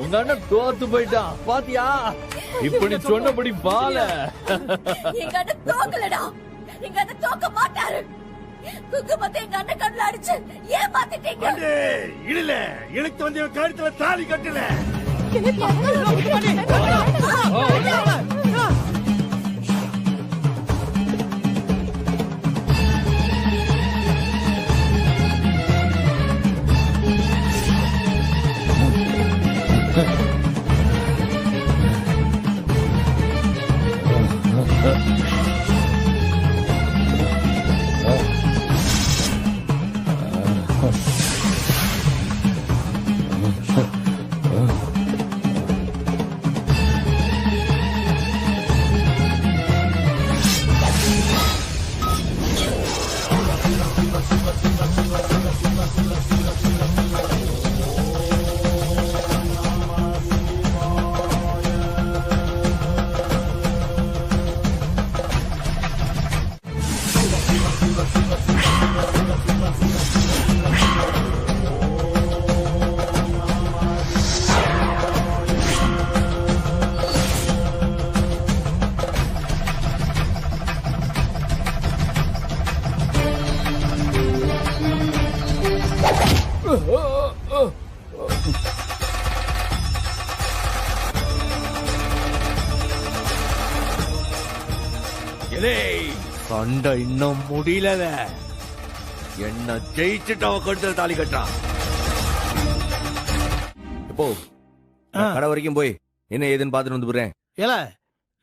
உங்க அண்ணன் தோத்து போயிட்டான் பாத்தியா? இப்படி சொன்னபடி பால எங்க அண்ணன் தோக்கலடா. எங்க அண்ணன் தோக்க மாட்டாரு. குங்குமத்தை எங்க அண்ணன் கண்ணுல அடிச்சு ஏமாத்திட்டீங்க. இல்ல இழுத்து வந்து கழுத்துல தாலி கட்டல. சண்டை இன்னும் முடியல. என்ன ஜெயிச்சுட்டு அவன் கழுத்துல தாலி கட்டான். இப்போ கடை வரைக்கும் போய் என்ன ஏதுன்னு பாத்துட்டு வந்து போறேன். ஏல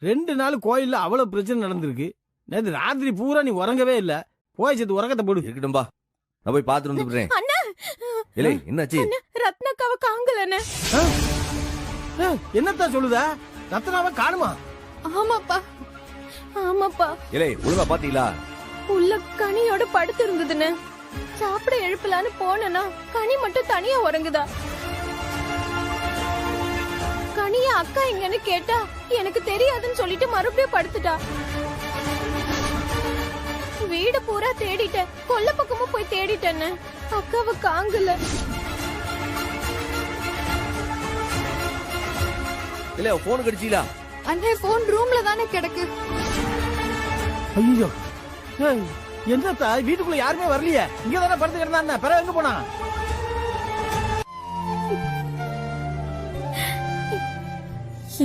2 நாள் கோயில்ல அவ்வளவு பிரச்சனை நடந்திருக்கு. நேத்து ராத்திரி பூரா நீ உறங்கவே இல்ல. போய் சேர்த்து உறக்கத்தை போடு. இருக்கட்டும்பா, நான் போய் பாத்துட்டு வந்து போறேன். இல்லை என்னாச்சு? ரத்னாக்காவை காங்கலண்ணே. என்னத்தான் சொல்லுதா? ரத்னாவை காணுமா? ஆமாப்பா ஆமாப்பா. இல்லை ஒழுங்கா பாத்தீங்களா? உள்ள கனியோட படுத்து இருந்ததுன்னு சாப்பிட எழுப்பலான்னு போனா கனி மட்டும் தனியா உறங்குதா. கனிய அக்கா எங்கன்னு கேட்டா எனக்கு தெரியாதுன்னு சொல்லிட்டு மறுபடியும் படுத்துட்டா. வீடு பூரா தேடிட்டேன், கொல்ல பக்கமும் போய் தேடிட்டேன்னு அக்காவை காங்கல. இல்ல போன் கிடைச்சீங்களா? அண்ணே போன் ரூம்ல தானே கிடக்கு. ஐயோ என்னத்தா வீட்டுக்குள்ள யாருமே வரலையே? இங்க தானே படுத்து கிடந்தா, பிறகு எங்க போனா?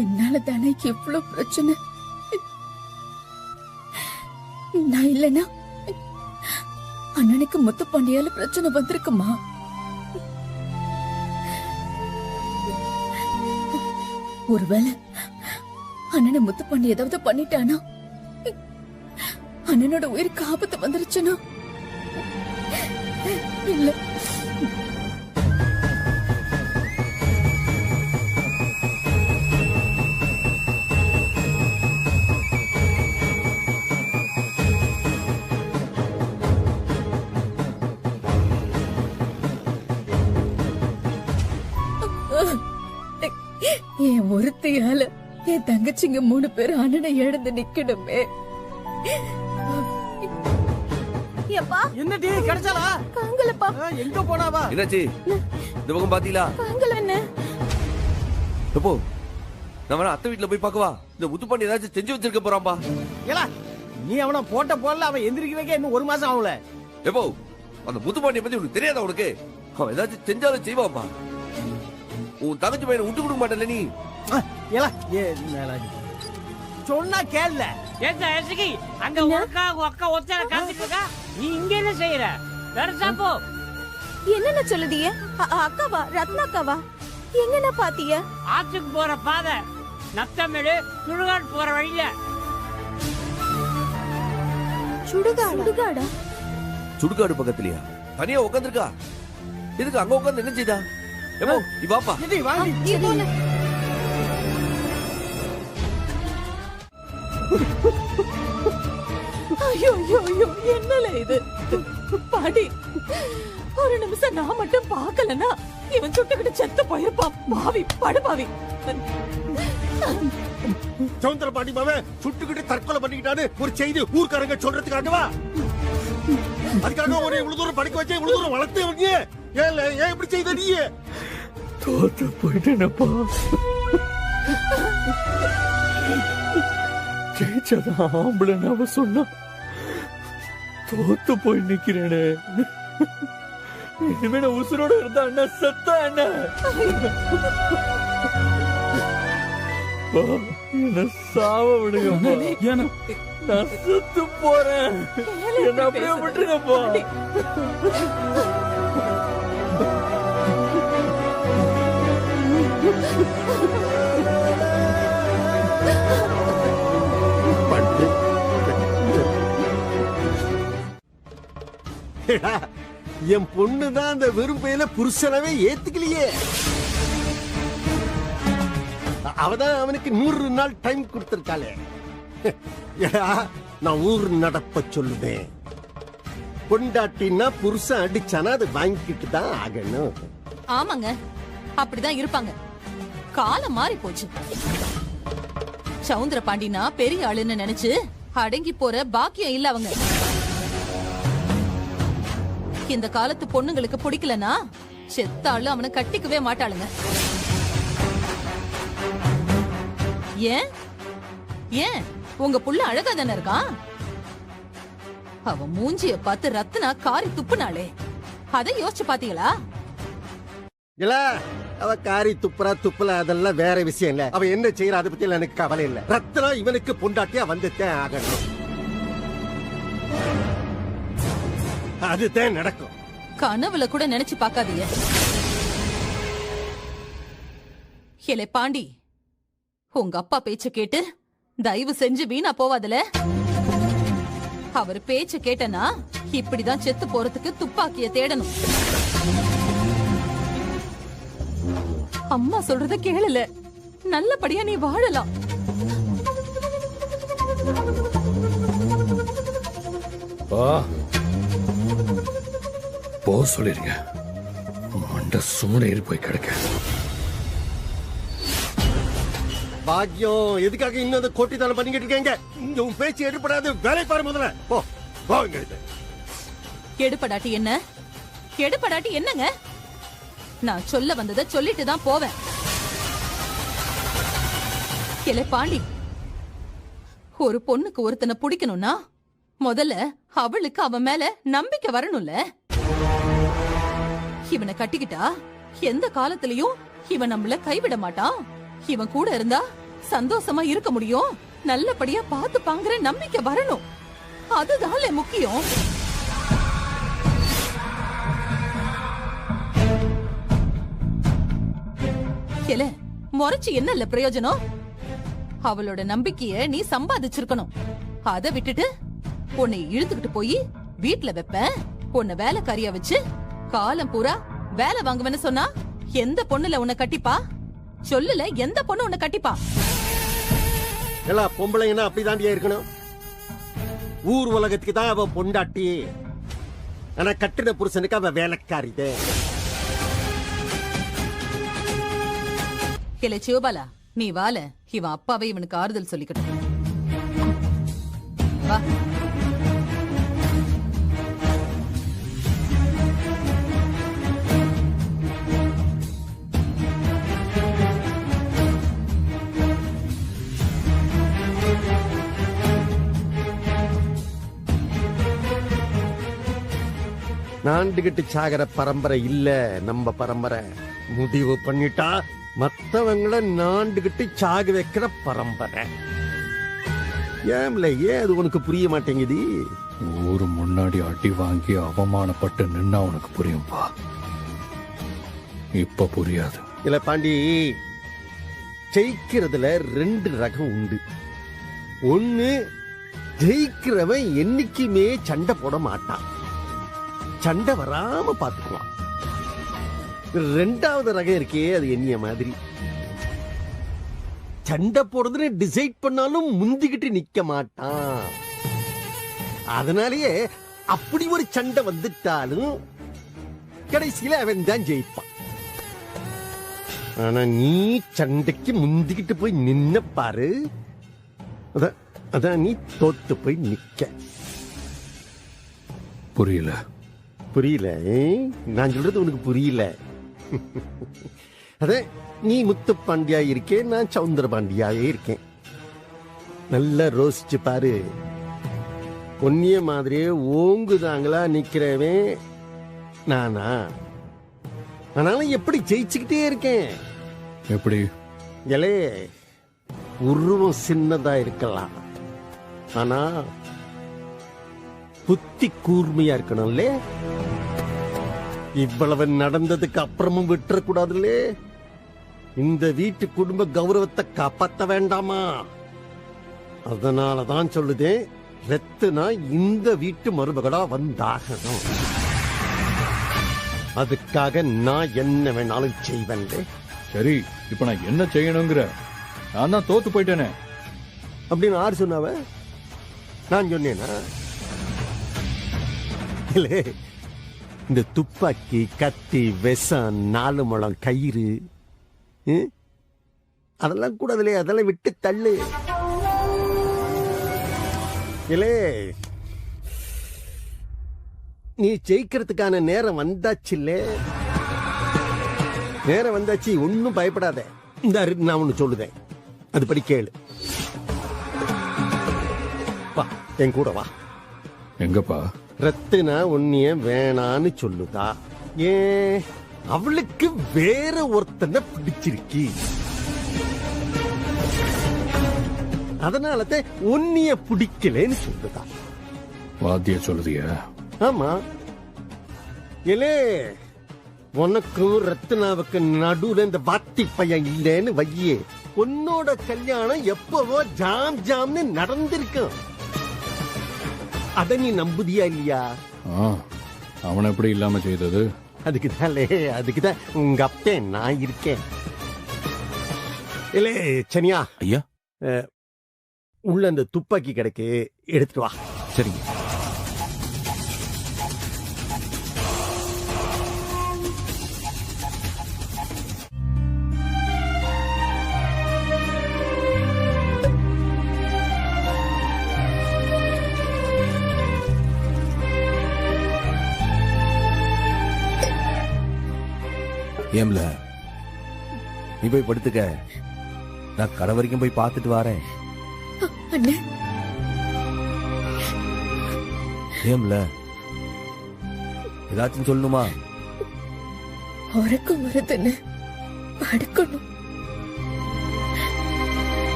என்னால தானே எவ்வளவு பிரச்சனை. நான் இல்லனா அண்ணனுக்கு முத்துப்பாண்டியால பிரச்சனை வந்திருக்குமா? ஒருவேளை அண்ணனை முத்துப்பாண்டி ஏதாவது பண்ணிட்டானா? அண்ணனோட உயிருக்கு ஆபத்து வந்துருச்சுனா? இல்ல என் ஒருத்தையால என் தங்கச்சிங்க 3 பேர் அண்ணனை இழந்து நிக்கணுமே. என்ன டீ கிடைச்சாலா? காங்கலப்பா. எங்க போனாவா? என்னாச்சு? இந்த பக்கம் பாத்தீங்களா? காங்கல என்ன? எப்போ நம்ம அத்தை வீட்டுல போய் பாக்கவா? இந்த முத்துப்பாண்டி ஏதாச்சும் செஞ்சு வச்சிருக்க போறான்பா. ஏலா நீ அவன போட்ட போடல, அவன் எந்திரிக்கவே இன்னும் 1 மாசம் ஆகல. எப்போ அந்த முத்துப்பாண்டிய பத்தி உனக்கு தெரியாதா? உனக்கு அவன் ஏதாச்சும் செஞ்சாலும் செய்வான்பா. உன் தங்கச்சி பையனை விட்டு கொடுக்க மாட்டல நீ. ஏலா சொன்னா கேள்ல. ஏண்டா எசகி அங்க ஒக்கா ஒக்கா ஒச்சற காத்திட்டு இருக்கா, நீ இங்க என்ன செய்யற? வேற போ. என்னென்ன சொல்லுதிய? அக்காவா? ரத்னாக்காவா? எங்கன பாத்திய? ஆத்துக்கு போற பாதை நத்தமேடு சுடுகாடு போற வழியில. சுடுகாடா? சுடுகாடு பக்கத்துலயா தனியா உட்காந்துருக்கா? இதுக்கு அங்க உட்காந்து என்ன செய்தா? எப்போ நீ பாப்பா. ஐயோ ஐயோ ஐயோ என்னல இது? பாடி ஒரு நிமிஷம் நான் மட்டும் பார்க்கலனா இவன் சுட்டுக்கிட்டு செத்து போயிருப்பான். பாவி படுபாவி. சவுந்தர பாண்டி மாவன் சுட்டுக்கிட்டு தற்கொலை பண்ணிக்கிட்டான்னு ஒரு செய்தி ஊர்க்காரங்க சொல்றதுக்காகவா? அதுக்காக ஒரு இவ்வளவு தூரம் படிக்க வச்சே, இவ்வளவு தூரம் வளர்த்து வந்து ஏன் இப்படி செய்த நீ? தோத்து போயிட்டேனப்பா. ஜெயிச்சதான் ஆம்பளன்னு அவ சொன்னா, தோத்து போய் நிக்கிறேனே. இனிமே நான் உசுரோட இருந்தா என்ன, செத்தா என்ன? என்ன சாவ விடுங்க, நான் செத்து போறேன். என்ன அப்படியே விட்டுருங்கப்பா. என் பொண்ணுதான் அந்த வெறும்பையில புருஷனவே ஏத்துக்கலையே. அவதான் அவனுக்கு 100 நாள் டைம் கொடுத்திருக்காளே. நான் ஊர் நடப்ப சொல்லுவேன். பொண்டாட்டின்னா புருஷன் அடிச்சானா அது வாங்கிக்கிட்டு தான் ஆகணும். ஆமாங்க, அப்படிதான் இருப்பாங்க. காலம் மாறி போச்சு. சவுந்தர பாண்டினா பெரிய ஆளுன்னு நினைச்சு அடங்கி போற பாக்கியம் இல்ல அவங்க. இந்த காலத்து பொண்ணுங்களுக்கு பிடிக்கலனா செத்தாலும் அவனை கட்டிக்கவே மாட்டாளுங்க. ஏன் ஏன் உங்க புள்ள அழகா தானே இருக்கான்? அவ மூஞ்சிய பார்த்து ரத்னா காரி துப்புனாளே, அதை யோசிச்சு பாத்தீங்களா? இல்ல அவ காரி துப்புறா துப்புல அதெல்லாம் வேற விஷயம் இல்ல. அவ என்ன செய்யறா அதை பத்தி எனக்கு கவலை இல்ல. ரத்னா இவனுக்கு பொண்டாட்டியா வந்துட்டே ஆகணும். அதுதான் நடக்கும். கனவுல கூட நினைச்சு பார்க்காதீங்க. ஏலே பாண்டி, உங்க அப்பா பேச்ச கேட்டு தயவு செஞ்சு வீணா போவாதுல. அவர் பேச்ச கேட்டனா இப்படிதான் செத்து போறதுக்கு துப்பாக்கிய தேடணும். அம்மா சொல்றத கேளல, நல்லபடியா நீ வாழலாம். போ சொல்லிருங்க, மண்ட சூடேறி போய் கிடக்க. பாக்கியம், எதுக்காக இன்னும் கோட்டித்தானம் பண்ணிக்கிட்டு இருக்கீங்க? இங்க உன் பேச்சு எடுப்படாது. வேலை பாரு முதல்ல. போ போ. எடுப்படாட்டி என்ன? எடுப்படாட்டி என்னங்க? நான் சொல்ல வந்ததை சொல்லிட்டு தான் போவேன். ஏலே பாண்டி, ஒரு பொண்ணுக்கு ஒருத்தனை பிடிக்கணும்னா முதல்ல அவளுக்கு அவன் மேல நம்பிக்கை வரணும்ல. இவனை கட்டிக்கிட்டா எந்த காலத்திலயும் இவன் நம்மள கைவிட மாட்டான். இவன் கூட இருந்தா சந்தோஷமா இருக்க முடியும், நல்லபடியா பாத்துப்பாங்கிற நம்பிக்கை வரணும். அதுதான் முக்கியம். ஏல, முறைச்சு என்ன இல்ல பிரயோஜனம்? அவளோட நம்பிக்கைய நீ சம்பாதிச்சிருக்கணும். அதை விட்டுட்டு உன்னை இழுத்துக்கிட்டு போய் வீட்டுல வைப்பேன், உன்னை வேலைக்காரியா வச்சு காலம் பூரா வேலை வாங்குவேன்னு சொன்னா எந்த பொண்ணுல உன்னை கட்டிப்பா? சொல்லுல, எந்த பொண்ணு உன்னை கட்டிப்பா? எல்லா பொம்பளைங்கன்னா அப்படிதாண்டியா இருக்கணும். ஊர் உலகத்துக்கு தான் அவ பொண்டாட்டி, ஆனா கட்டின புருஷனுக்கு அவ வேலைக்காரிதே. இல்ல சிவபாலா, நீ வாழ, இவன் அப்பாவை இவனுக்கு ஆறுதல் சொல்லிக்கட்டும். வா. நாண்டுகிட்டு சாகர பரம்பரை இல்ல நம்ம பரம்பரை. முடிவு பண்ணிட்டா மத்தவங்கள நாண்டுகிட்டு சாக வைக்கிற பரம்பரை. ஏம்ல, ஏன் அது உனக்கு புரிய மாட்டேங்குது? ஊரு முன்னாடி அடி வாங்கி அவமானப்பட்டு நின்னா உனக்கு புரியும்பா, இப்ப புரியாது. இல்ல பாண்டி, ஜெயிக்கிறதுல 2 ரகம் உண்டு. ஒண்ணு, ஜெயிக்கிறவன் என்னைக்குமே சண்டை போட மாட்டான், சண்டை வராம பாத்துக்குவான். 2வது ரகம் இருக்கே, அது என்னைய மாதிரி. சண்டை போடுறதுன்னு டிசைட் பண்ணாலும் முந்திக்கிட்டு நிக்க மாட்டான். அதனாலேயே அப்படி ஒரு சண்டை வந்துட்டாலும் கடைசியில அவன் தான் ஜெயிப்பான். ஆனா நீ சண்டைக்கு முந்திக்கிட்டு போய் நின்ன பாரு, அதான் நீ தோத்து போய் நிக்க. புரியல. புரியல? நான் சொல்றது உனக்கு புரியல. அத நீ முத்து பாண்டியா இருக்கே, நான் சவுந்தர பாண்டியாவே இருக்கேன். நல்லா ரோசிச்சு பாரு. பொன்னிய மாதிரியே ஓங்குதாங்களா நிக்கிறவன் நானா? ஆனாலும் எப்படி ஜெயிச்சுக்கிட்டே இருக்கேன். எப்படி? எலே, உருவம் சின்னதா இருக்கலாம், ஆனா புத்தி கூர்மையா இருக்கணும்ல. இவ்வளவு நடந்ததுக்கு அப்புறமும் விட்டுறக்கூடாதுல்ல. இந்த வீட்டு குடும்ப கௌரவத்தை காப்பாத்த வேண்டாமா? அதனாலதான் சொல்லுதேன், ரத்துனா இந்த வீட்டு மருமகளா வந்தாகணும். அதுக்காக நான் என்ன வேணாலும் செய்வேன். சரி, இப்ப நான் என்ன செய்யணுங்கிற? நான் தான் தோத்து போயிட்டேனே அப்படின்னு யார் சொன்னாவ? நான் சொன்னேனா? இல்ல, இந்த துப்பாக்கி, கத்தி, விஷம், 4 முழம் கயிறு, அதெல்லாம் கூடாதுலே. அதெல்லாம் விட்டு தள்ளு. இல்லே, நீ ஜெயிக்கிறதுக்கான நேரம் வந்தாச்சுல்ல. நேரம் வந்தாச்சு, ஒன்னும் பயப்படாத. இந்த நான் ஒண்ணு சொல்லுதேன், அதுபடி கேளு. வா, என் கூட வா. எங்கப்பா? ரத்தினா உன்னிய வேணான்னு சொல்லுதா. ஏன்? அவளுக்கு வேற ஒருத்தனை பிடிச்சிருக்கு. அதனாலதான் உன்னிய பிடிக்கலன்னு சொல்லுதா. வாத்திய சொல்லுதியா? ஆமா, இல்லே உனக்கும் ரத்னாவுக்கு நடுவுல இந்த வாத்தி பையன் இல்லைன்னு வையே, உன்னோட கல்யாணம் எப்பவோ ஜாம் ஜாம்னு நடந்திருக்கும். அத நீ நம்புதியா இல்லையா? அவனை எப்படி இல்லாம செய்தது? அதுக்குதான் உங்க அப்பேன் நான் இருக்கேன். இல்லே சனியா ஐயா, உள்ள அந்த துப்பாக்கி கிடைக்கு, எடுத்துட்டு வா. சரிங்க. ஏம்ல நீ போய் படுத்துக்க, நான் கடை வரைக்கும் போய் பார்த்துட்டு வரேன். அண்ணே ஏம்ல ஏதாச்சும் சொல்லணுமா? உறக்கம் வருதுன்னு படுக்கணும்.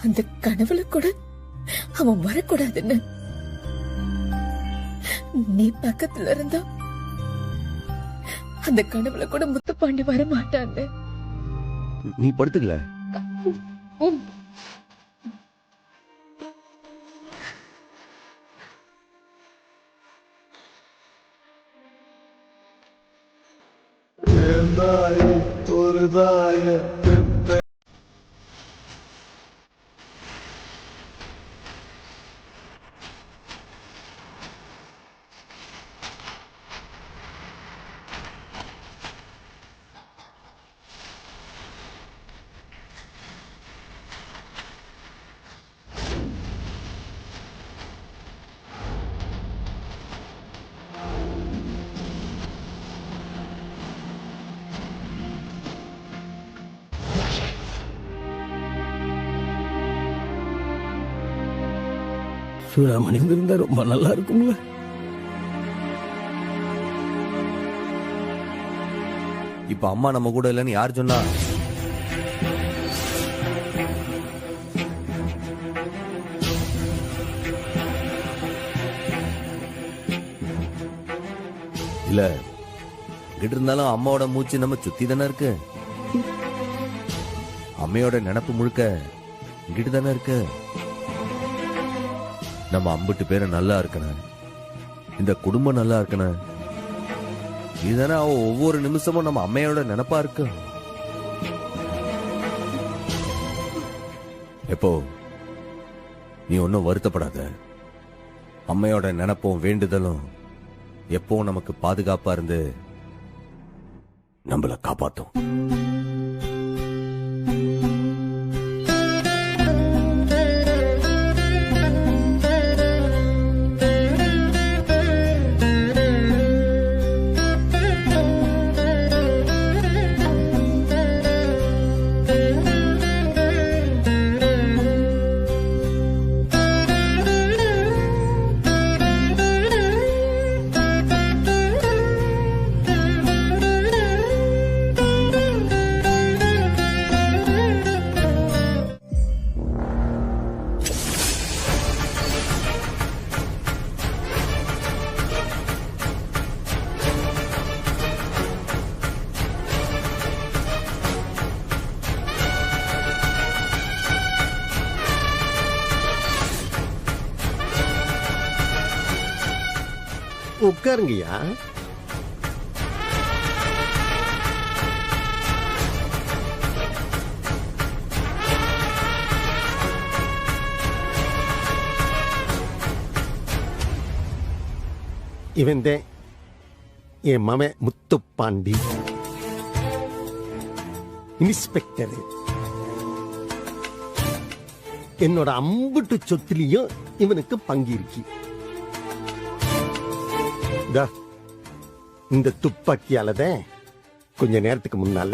அந்த கனவுல கூட அவன் வரக்கூடாதுன்னு நீ பக்கத்துல இருந்தா அந்த கனவுல கூட முத்துப்பாண்டி வர மாட்டான்னு. நீ படுத்துக்கல. ஒரு தாய சூடாமணி இருந்தா ரொம்ப நல்லா இருக்கும்ல. இப்ப அம்மா நம்ம கூட இல்லைன்னு யார் சொன்னா? இல்ல எங்கிட்ட இருந்தாலும் அம்மாவோட மூச்சு நம்ம சுத்தி தானே இருக்கு. அம்மையோட நினப்பு முழுக்க இங்கிட்டு தானே இருக்கு. நம்ம அம்பிட்டு பேரை நல்லா இருக்கணும், இந்த குடும்பம் நல்லா இருக்கணும். இதுதானே அவ ஒவ்வொரு நிமிஷமும் நம்ம அம்மையோட நினைப்பா இருக்கு. எப்போ நீ ஒன்னும் வருத்தப்படாத. அம்மையோட நினைப்பும் வேண்டுதலும் எப்போ நமக்கு பாதுகாப்பா இருந்து நம்மள காப்பாத்தும். உட்காருங்கய்யா. இவன் என் மவன் முத்துப்பாண்டி, இன்ஸ்பெக்டர். என்னோட அம்புட்டு சொத்துலயும் இவனுக்கு பங்கு இருக்கு. இந்த துப்பாக்கியாலதான் கொஞ்ச நேரத்துக்கு முன்னால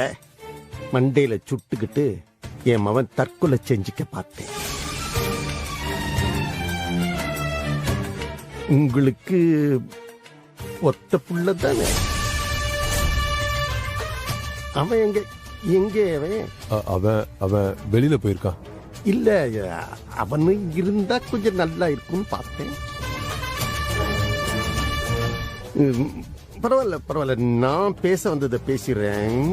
மண்டையில சுட்டுக்கிட்டு என் மவன் தற்கொலை செஞ்சுக்க பார்த்தேன். உங்களுக்கு ஒத்த புள்ள தானே? அவன் எங்க அவன் வெளியில போயிருக்கான். இல்ல, அவனு இருந்தா கொஞ்சம் நல்லா இருக்கும்னு பார்த்தேன். பரவாயில்ல பரவாயில்ல, நான் பேச வந்ததை பேசிடுறேன்.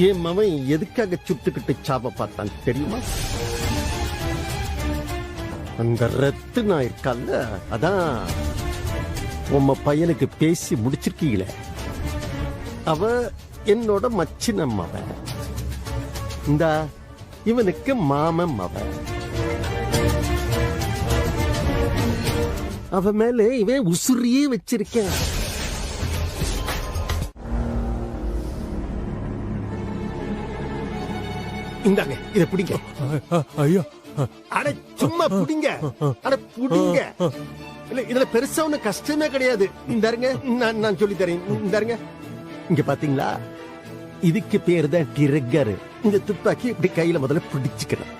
என் மவன் எதுக்காக சுட்டுக்கிட்டு சாப பார்த்தான் தெரியுமா? அந்த ரத்து நான் இருக்கல்ல, அதான் உம்ம பையனுக்கு பேசி முடிச்சிருக்கீங்களே, அவ என்னோட மச்சின மவன். இந்த இவனுக்கு மாமன் மவன். அவ மேல இவன் உசுரியே வச்சிருக்கேன். இந்தாங்க இத பிடிங்க. ஐயா, அட சும்மா புடிங்க. அட புடிங்க. இல்ல இதுல பெருசா ஒண்ணு கஷ்டமே கிடையாது. இந்தாருங்க, நான் சொல்லி தரேன். இந்தாருங்க, இங்க பாத்தீங்களா, இதுக்கு பேரு தான் டிரக்கர். இந்த துப்பாக்கி இப்படி கையில முதல்ல பிடிச்சுக்கணும்.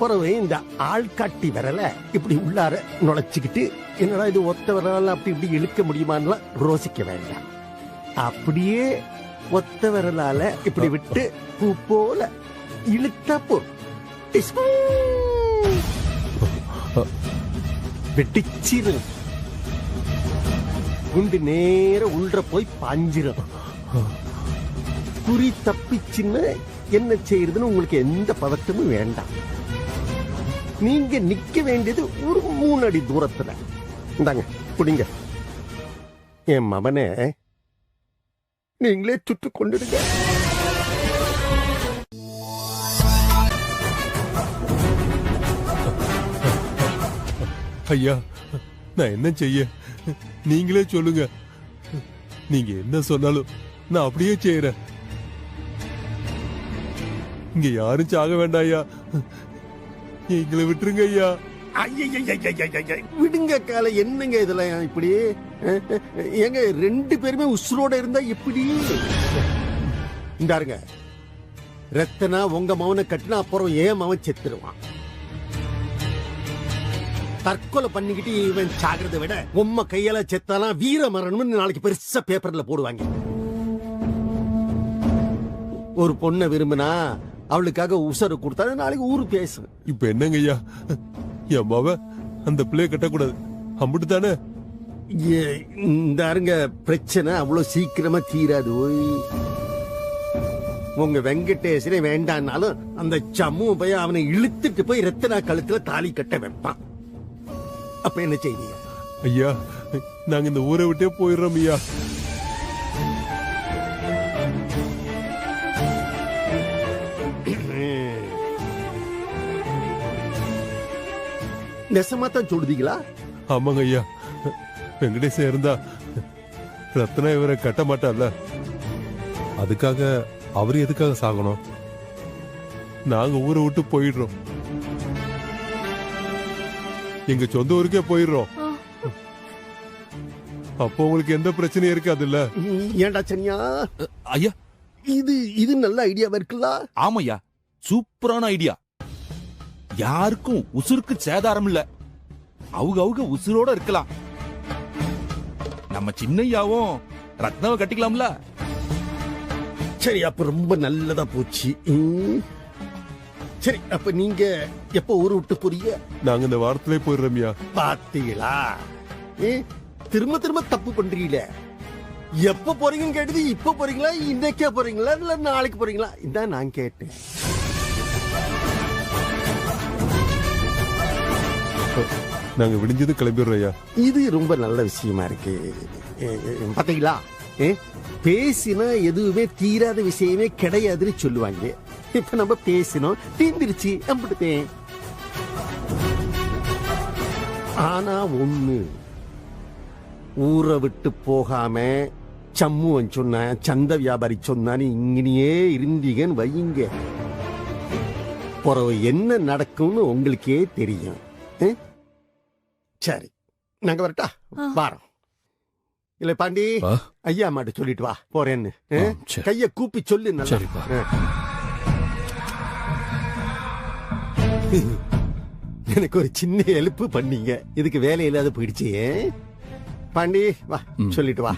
பிறகு இந்த ஆள்காட்டி விரல இப்படி உள்ளார நுழைச்சுக்கிட்டு, என்னடா இது ஒத்த விரலால அப்படி இப்படி இழுக்க முடியுமான்னு ரோசிக்க வேண்டாம். அப்படியே ஒத்த விரலால இப்படி விட்டு பூ போல இழுத்தா போதும். வெட்டிச்சிரும். குண்டு நேர உள்ள போய் பாஞ்சிரும். குறி தப்பிச்சுன்னு என்ன செய்யறதுன்னு உங்களுக்கு எந்த பதட்டமும் வேண்டாம். நீங்க நிக்க வேண்டியது ஒரு 3 அடி தூரத்துல. இந்தாங்க புடிங்க. என் மவனே நீங்களே சுட்டு கொண்டுடுங்க. ஐயா, நான் என்ன செய்ய? நீங்களே சொல்லுங்க. நீங்க என்ன சொன்னாலும் நான் அப்படியே செய்யறேன். இங்க யாரும் சாக வேண்டாம் ஐயா. எங்களை விட்டுருங்க ஐயா. விடுங்க கால, என்னங்க இதெல்லாம் இப்படி? எங்க 2 பேருமே உசுரோட இருந்தா எப்படி? இந்தாருங்க, ரத்தனா உங்க மவனை கட்டினா அப்புறம் ஏன் மவன் செத்துருவான். தற்கொலை பண்ணிக்கிட்டு இவன் சாகிறத விட உம்ம கையால செத்தாலாம் வீர மரணம்னு நாளைக்கு பெருசா பேப்பர்ல போடுவாங்க. ஒரு பொண்ணை விரும்பினா அவளுக்காக உசரு கொடுத்தா நாளைக்கு ஊரு பேசும். இப்ப என்னங்க ஐயா, என் மவன் அந்த பிள்ளைய கட்டக்கூடாது, அம்பிட்டு தானே? இந்த அருங்க பிரச்சனை அவ்வளவு சீக்கிரமா தீராது. ஓய், உங்க வெங்கடேசனே வேண்டான்னாலும் அந்த சம்மு போய் அவனை இழுத்துட்டு போய் ரத்தனா கழுத்துல தாலி கட்ட வைப்பான். அப்ப என்ன செய்வீங்க? ஐயா, நாங்க இந்த ஊரை விட்டே போயிடுறோம் ஐயா. நெசமாத்தான் சொல்லுதீங்களா? ஆமாங்க ஐயா, வெங்கடேசன் இருந்தா ரத்னா இவரை கட்ட மாட்டார்ல, அதுக்காக அவரு எதுக்காக சாகணும்? நாங்க ஊரை விட்டு போயிடுறோம், எங்க சொந்த ஊருக்கே போயிடுறோம். அப்போ உங்களுக்கு எந்த பிரச்சனையும் இருக்காதுல்ல? ஏண்டா சனியா ஐயா, இது நல்ல ஐடியாவா இருக்குல்ல? ஆமையா, சூப்பரான ஐடியா. யாருக்கும் உசுருக்கு சேதாரம் இல்ல, அவங்க உசுரோட இருக்கலாம். நம்ம சின்னையாவும் ரத்னாவை கட்டிக்கலாம்ல. சரி, அப்ப ரொம்ப நல்லதா போச்சு. சரி, அப்ப நீங்க எப்ப ஊரு விட்டு போறீங்க? நாங்க இந்த வாரத்திலே போயிடுறோம்யா. பாத்தீங்களா, திரும்ப திரும்ப தப்பு பண்றீங்களே. எப்ப போறீங்கன்னு கேட்டது இப்ப போறீங்களா, இன்னைக்கே போறீங்களா, இல்ல நாளைக்கு போறீங்களா? இதான் நான் கேட்டேன். நாங்க விடிஞ்சது கிளம்பிடுறோம் ஐயா. இது ரொம்ப நல்ல விஷயமா இருக்கு. பாத்தீங்களா, பேசினா எதுவுமே தீராத விஷயமே கிடையாதுன்னு சொல்லுவாங்க. இப்ப நம்ம பேசினோம், தீர்ந்துருச்சு, அம்பிட்டுட்டேன். ஆனா ஒண்ணு, ஊரை விட்டு போகாம சம்முவன் சொன்ன, சந்த வியாபாரி சொன்னான்னு இங்கனையே இருந்தீங்கன்னு வையுங்க, பிறகு என்ன நடக்கும்னு உங்களுக்கே தெரியும். சரி, நாங்க வரட்டா? வாரம் இல்ல பாண்டி, ஐயா அம்மாட்ட சொல்லிட்டு வா போறேன்னு. கைய கூப்பி சொல்லு. நல்லா எனக்கு ஒரு சின்ன ஹெல்ப் பண்ணீங்க, இதுக்கு வேலை இல்லாத போயிடுச்சு. பாண்டி வா, சொல்லிட்டு வா.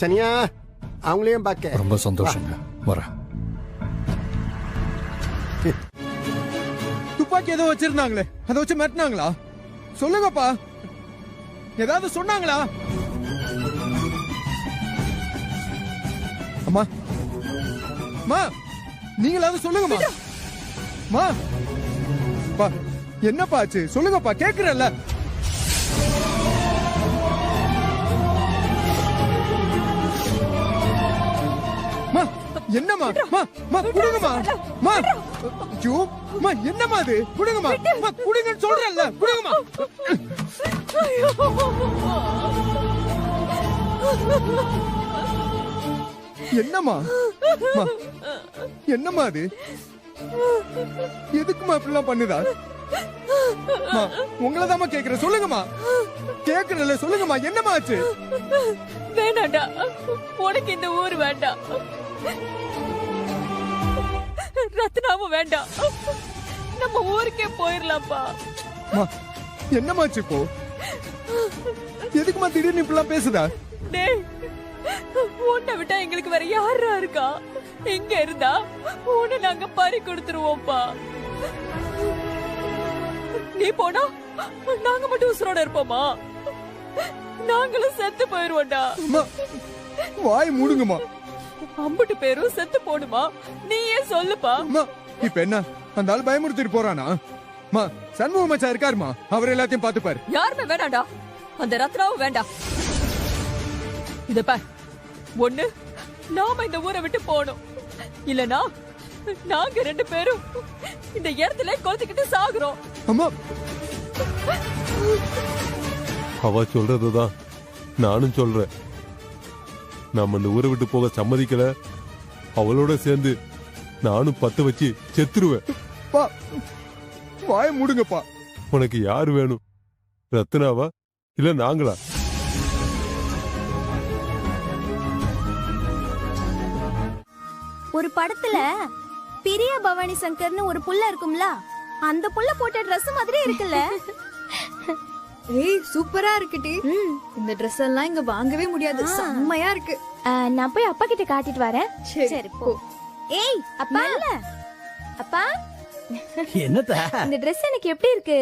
சனியா, அவங்களையும் பாக்க ரொம்ப சந்தோஷங்க. வரேன். துப்பாக்கி ஏதோ வச்சிருந்தாங்களே, அதை வச்சு மிரட்டினாங்களா? சொல்லுங்கப்பா, ஏதாவது சொன்னாங்களா? அம்மா மா நீங்களாவது சொல்லுங்கம்மா. மா பா என்னப்பா ஆச்சு சொல்லுங்கப்பா, கேக்குறல்ல. மா என்னம்மா மா மா குடுங்கம்மா மா ஜோ மா என்னம்மா அது குடுங்கம்மா மா குடுங்கன்னு சொல்றல்ல குடுங்கம்மா. என்னம்மா மா என்னம்மா அது எதுக்குமா இப்படிலாம் பண்ணுதா? உங்களதாம்மா கேக்குறேன் சொல்லுங்கம்மா, கேக்குறல சொல்லுங்கம்மா என்னம்மா ஆச்சு? வேணாண்டா, உனக்கு இந்த ஊர் வேண்டாம், ரத்னாவும் வேண்டாம், நம்ம ஊருக்கே போயிடலாம்ப்பா. என்னமாச்சு இப்போ? எதுக்குமா திடீர்னு இப்படிலாம் பேசுதா? டேய், உன்னை விட்டா எங்களுக்கு வேற யாரா இருக்கா? இங்க இருந்தா உன்னை நாங்க பறி கொடுத்துருவோம்ப்பா. நீ போனா நாங்க மட்டும் உசுரோட இருப்போமா? நாங்களும் செத்து போயிருவோம்டா. வாய் மூடுங்கம்மா. அம்புட்டு பேரும் செத்து போடுமா? நீயே சொல்லுப்பா. இப்ப என்ன அந்த ஆள் பயமுறுத்திட்டு போறானா? சண்முக மச்சா இருக்காருமா, அவர் எல்லாத்தையும் பாத்துப்பாரு. யாருமே வேண்டாம்டா, அந்த ரத்னாவும் வேண்டாம். இத பார், ஒண்ணு நாம இந்த ஊரை விட்டு போகணும், இல்லனா நாங்க 2 பேரும் இந்த இடத்துல கொளுத்திக்கிட்டு சாகுறோம். அம்மா அவ சொல்றதுதான் நானும் சொல்றேன். நாம இந்த ஊரை விட்டு போக சம்மதிக்கல, அவளோட சேர்ந்து நானும் 10 வச்சு செத்துருவேன். வாய மூடுங்கப்பா. உனக்கு யாரு வேணும், ரத்னாவா இல்ல நாங்களா? ஒரு படத்துல பிரியா பவானி சங்கர்னு ஒரு புள்ள இருக்கும்ல, அந்த புள்ள போட்ட Dress மாதிரி இருக்குல்ல. ஏய் சூப்பரா இருக்குடி. இந்த Dress எல்லாம் இங்க வாங்கவே முடியாது, செம்மையா இருக்கு. நான் போய் அப்பா கிட்ட காட்டிட்டு வரேன். சரி போ. ஏய் அப்பா, அப்பா என்னத்த இந்த Dress எனக்கு எப்படி இருக்கு?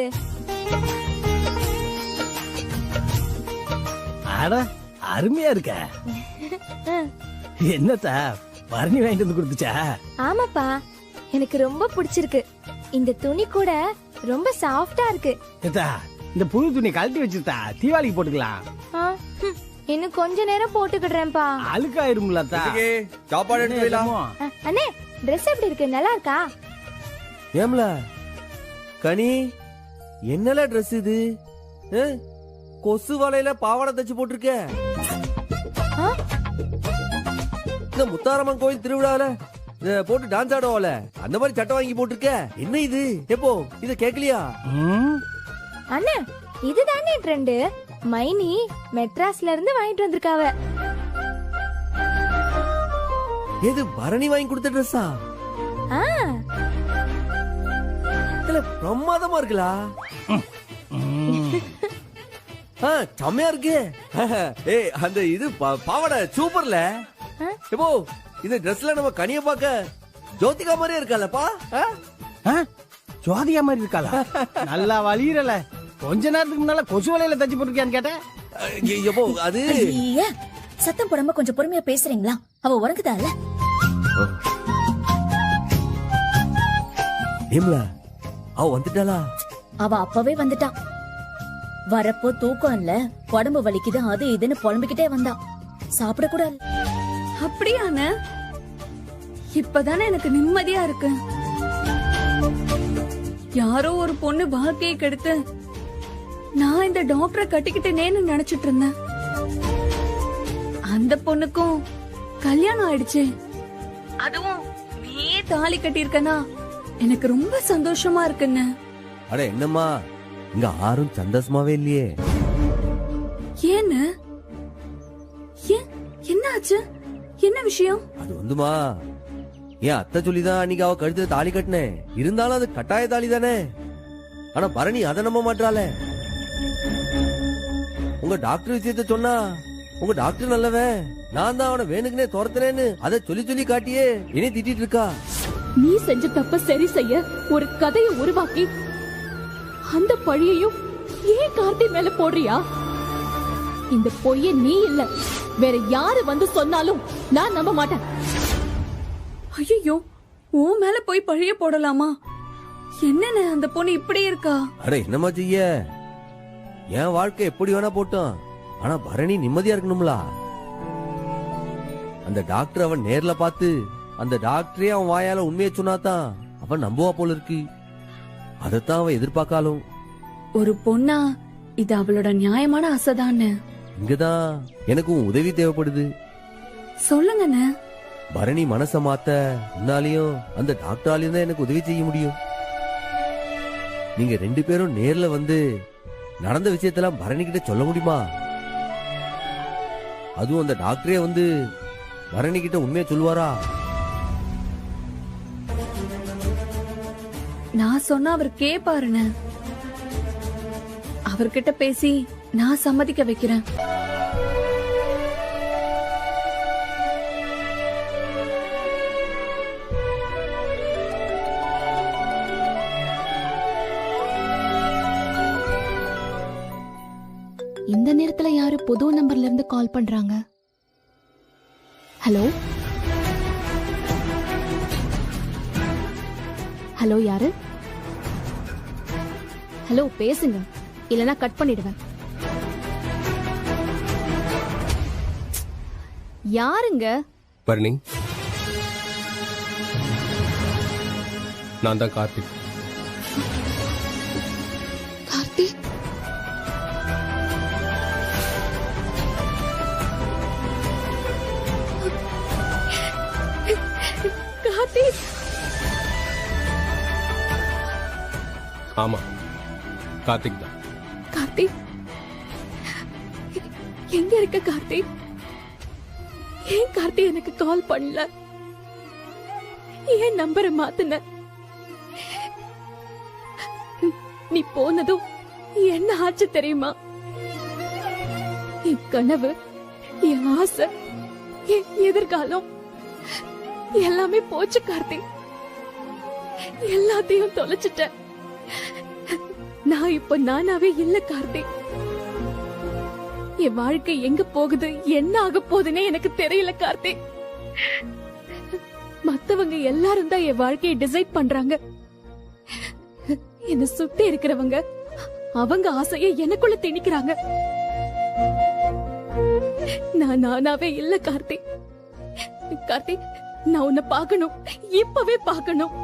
அட அருமையா இருக்க. என்னத்த பரணி வாங்கிட்டு வந்து கொடுத்துச்சா? ஆமாப்பா, எனக்கு ரொம்ப பிடிச்சிருக்கு. இந்த துணி கூட ரொம்ப சாஃப்டா இருக்கு. இந்த புது துணி கழட்டி வச்சுட்டா தீபாவளிக்கு போட்டுக்கலாம். இன்னும் கொஞ்ச நேரம் போட்டுக்கிடுறேன்ப்பா. அழுக்காயிரும்ல. சாப்பாடு எடுத்து வைலாம். அண்ணே Dress எப்படி இருக்கு, நல்லா இருக்கா? ஏம்ல கனி, என்னல Dress இது? கொசு வலையில பாவாடை தச்சு போட்டிருக்க. இந்த முத்தாரம்மன் கோயில் திருவிழால போட்டு டான்ஸ் ஆடுவால அந்த மாதிரி சட்டை வாங்கி போட்டிருக்க. என்ன இது? எப்போ இத கேக்கலையா? அண்ணே இதுதானே ட்ரெண்ட். மைனி மெட்ராஸ்ல இருந்து வாங்கிட்டு வந்திருக்காவ. எது பரணி வாங்கி கொடுத்த ட்ரெஸ்ஸா? இல்ல பிரமாதமா இருக்குலா. செம்மையா இருக்கு. ஏய் அந்த இது பாவாடை சூப்பர்ல. எப்போ இந்த ட்ரெஸ்ல நம்ம கனிய பாக்க ஜோதிகா மாதிரியே இருக்காலப்பா. ஜோதிகா மாதிரி இருக்காளா? நல்லா வலியறல. கொஞ்ச நேரத்துக்கு முன்னால கொசு வலையில தச்சு போட்டுருக்கியான்னு கேட்டேன். எப்போ அது சத்தம் போடாம கொஞ்சம் பொறுமையா பேசுறீங்களா? அவ உறங்குதால. ஏம்ல அவ வந்துட்டாளா? அவ அப்பவே வந்துட்டா. வரப்போ தூக்கம் இல்ல, உடம்பு வலிக்குது, அது இதுன்னு புலம்பிக்கிட்டே வந்தா. சாப்பிட கூட அப்படியான இப்பதானே எனக்கு நிம்மதியா இருக்கு. யாரோ ஒரு பொண்ணு வாழ்க்கையை கெடுத்து நான் இந்த டாக்டரை கட்டிக்கிட்டேனேன்னு நினைச்சிட்டு இருந்தேன். அந்த பொண்ணுக்கும் கல்யாணம் ஆயிடுச்சு. அதுவும் நீ தாலி கட்டியிருக்கனா எனக்கு ரொம்ப சந்தோஷமா இருக்குன்னு. அட என்னம்மா இங்க யாரும் சந்தோஷமாவே இல்லையே. ஏன்னு? என்ன ஆச்சு? என்ன விஷயம்? அது வந்துமா என் அத்தை சொல்லிதான் அன்னைக்கு அவ கழுத்துல தாலி கட்டினேன். இருந்தாலும் அது கட்டாய தாலி தானே. ஆனா பரணி அதை நம்ப மாட்டாளே. உங்க டாக்டர் விஷயத்த சொன்னா உங்க டாக்டர் நல்லவன், நான் தான் அவனை வேணுக்குனே துரத்துனேன்னு அதை சொல்லி சொல்லி காட்டியே என்னை திட்டிட்டு இருக்கா. நீ செஞ்ச தப்ப சரி செய்ய ஒரு கதையை உருவாக்கி அந்த பழியையும் ஏன் கார்த்தி மேல போடுறியா? இந்த பொய்ய நீ இல்ல வேற யாரு வந்து சொன்னாலும் நான் நம்ப மாட்டேன். ஐயோ, உன் மேல போய் பழிய போடலாமா? என்னன்னு அந்த பொண்ணு இப்படி இருக்கா? அட என்னமா செய்ய, என் வாழ்க்கை எப்படி வேணா போட்டோம், ஆனா பரணி நிம்மதியா இருக்கணும்ல. அந்த டாக்டர் அவன் நேர்ல பார்த்து அந்த டாக்டரே அவன் வாயால உண்மையை சொன்னாதான் அவன் நம்புவா போல இருக்கு. அதத்தான் அவன் எதிர்பார்க்காலும். ஒரு பொண்ணா இது அவளோட நியாயமான ஆசைதான்னு. இங்கதான் எனக்கு உன் உதவி தேவைப்படுது. சொல்லுங்கண்ணே. பரணி மனச மாத்த உன்னாலையும் அந்த டாக்டராலையும் தான் எனக்கு உதவி செய்ய முடியும். நீங்க 2 பேரும் நேர்ல வந்து நடந்த விஷயத்தெல்லாம் பரணி கிட்ட சொல்ல முடியுமா? அதுவும் அந்த டாக்டரே வந்து பரணி கிட்ட உண்மையை சொல்லுவாரா? நான் சொன்னா அவர் கேப்பாருன்னு. அவர்கிட்ட பேசி நான் சம்மதிக்க வைக்கிறேன். இந்த நேரத்துல யாரு புது நம்பர்ல இருந்து கால் பண்றாங்க? ஹலோ ஹலோ, யாரு? ஹலோ, பேசுங்க, இல்லனா கட் பண்ணிடுவேன். யாருங்க? பரணி, நான் தான் கார்த்திக். கார்த்திக்? கார்த்திக்? ஆமா, கார்த்திக் தான். கார்த்திக், எங்க இருக்க கார்த்திக்? ஏன் கார்த்திக் எனக்கு கால் பண்ணல? ஏன் நம்பரை மாத்துன? நீ போனதும் என்ன ஆச்சு தெரியுமா? என் கனவு, என் ஆசை, என் எதிர்காலம் எல்லாமே போச்சு கார்த்திக். எல்லாத்தையும் தொலைச்சிட்டேன். நான் இப்ப நானாவே இல்ல கார்த்திக். என் வாழ்க்கை எங்க போகுது, என்ன ஆக போகுதுன்னே எனக்கு தெரியல கார்த்திக். மத்தவங்க எல்லாரும் தான் என் வாழ்க்கையை டிசைட் பண்றாங்க. என்ன சுத்தி இருக்கிறவங்க அவங்க ஆசையை எனக்குள்ள திணிக்கிறாங்க. நான் நானாவே இல்ல கார்த்திக். கார்த்திக், நான் உன்னை பார்க்கணும், இப்பவே பார்க்கணும்.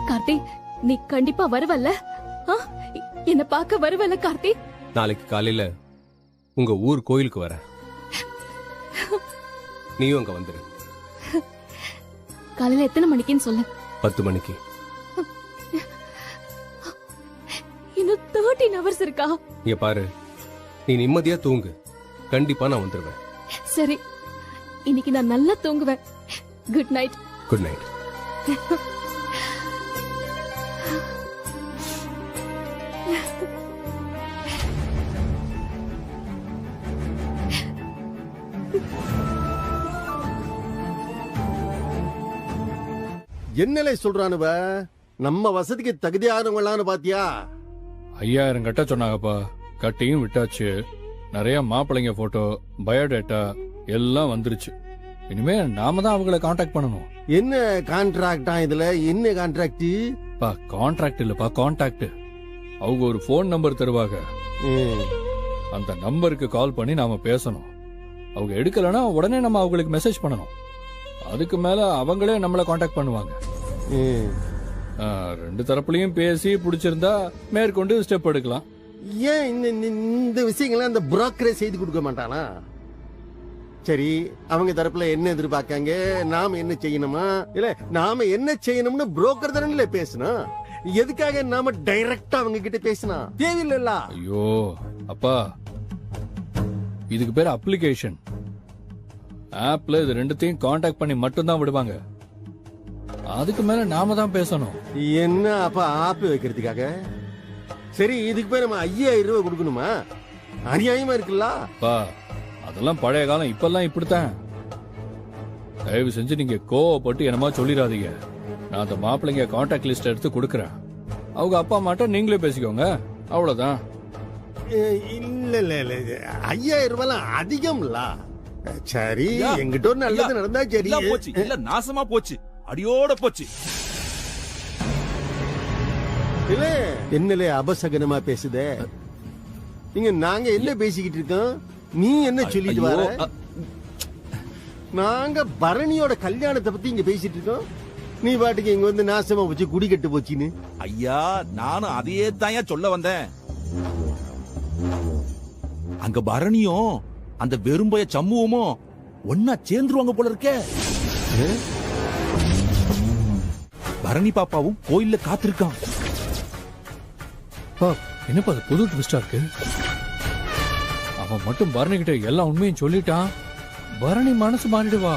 கார்த்திக், நீ கண்டிப்பா வருவல்ல? என்ன பார்க்க வருவல்ல கார்த்திக்? நாளைக்கு காலையில உங்க ஊர் கோயிலுக்கு வரேன். நீயும் அங்க வந்துரு. காலையில எத்தனை மணிக்குன்னு சொல்லு. 10 மணிக்கு. இன்னும் 13 hours இருக்கா? இங்க பாரு, நீ நிம்மதியா தூங்கு. கண்டிப்பா நான் வந்துருவேன். சரி, இன்னைக்கு நான் நல்லா தூங்குவேன். Good night. Good night. என்னலே சொல்றானுவ? நம்ம வசதிக்கு தகுதியானவங்களான்னு பாத்தியா? 5000 கட்ட சொன்னாங்கப்பா. கட்டியும் விட்டாச்சு. நிறைய மாப்பிள்ளைங்க போட்டோ, பயோடேட்டா எல்லாம் வந்துருச்சு. இனிமே நாம தான் அவங்களை காண்டாக்ட் பண்ணணும். என்ன கான்ட்ராக்டா இதுல? என்ன கான்ட்ராக்ட்? பா, கான்ட்ராக்ட் இல்லப்பா, கான்டாக்ட். அவங்க ஒரு போன் நம்பர் தருவாங்க. அந்த நம்பருக்கு கால் பண்ணி நாம பேசணும். அவங்க எடுக்கலனா உடனே நம்ம அவங்களுக்கு மெசேஜ் பண்ணணும். அதுக்கு மேல அவங்களே நம்மள காண்டாக்ட் பண்ணுவாங்க. 2 தரப்புலயும் பேசி பிடிச்சிருந்தா மேற்கொண்டு ஸ்டெப் எடுக்கலாம். ஏன் இந்த விஷயங்களை அந்த புரோக்கரே செய்து கொடுக்க மாட்டானா? சரி, அவங்க தரப்புல என்ன எதிர்பார்க்காங்க, நாம என்ன செய்யணுமா? இல்ல நாம என்ன செய்யணும்னு புரோக்கர் தானே பேசணும். எதுக்காக நாம டைரக்டா அவங்க கிட்ட பேசணும்? தேவையில்ல. ஐயோ அப்பா, இதுக்கு பேர் அப்ளிகேஷன். ஆப்ல இது 2த்தையும் காண்டாக்ட் பண்ணி மட்டும் தான் விடுவாங்க. அதுக்கு மேல நாம தான் பேசணும். என்ன அப்ப ஆப் வைக்கிறதுக்காக? சரி, இதுக்கு பேர் நம்ம 5000 ரூபாய் கொடுக்கணுமா? அநியாயமா இருக்குல்ல? அதெல்லாம் பழைய காலம். இப்பெல்லாம் இப்படித்தான். தயவு செஞ்சு நீங்க கோவப்பட்டு என்னமா சொல்லிடாதீங்க. நான் அந்த மாப்பிள்ளைங்க கான்டாக்ட் லிஸ்ட் எடுத்து கொடுக்கறேன். அவங்க அப்பா அம்மாட்ட நீங்களே பேசிக்கோங்க, அவ்வளவுதான். இல்ல இல்ல இல்ல 5000 ரூபாய் அதிகம்ல. சரி எங்கிட்ட ஒரு நல்லது நடந்தா சரி. போச்சு இல்ல நாசமா போச்சு, அடியோட போச்சு. இல்ல என்னலே அபசகனமா பேசுதே? நீங்க நாங்க என்ன பேசிக்கிட்டு இருக்கோம், நீ என்ன சொல்லிட்டு வர? நாங்க பரணியோட கல்யாணத்தை பத்தி இங்க பேசிட்டு இருக்கோம், நீ பாட்டுக்கு இங்க வந்து நாசமா போச்சு குடி கட்டு போச்சின்னு. ஐயா நானும் அதையே தான் சொல்ல வந்தேன். அங்க பரணியும் அந்த வெறும்பய சம்முவமும் ஒன்னா சேர்ந்துருவாங்க போல இருக்கே. பரணி பாப்பாவும் கோயில்ல காத்திருக்கான். என்னப்பா அது புது ட்விஸ்டா இருக்கு? அவன் மட்டும் பரணி கிட்ட எல்லா உண்மையும் சொல்லிட்டான், பரணி மனசு மாறிடுவா.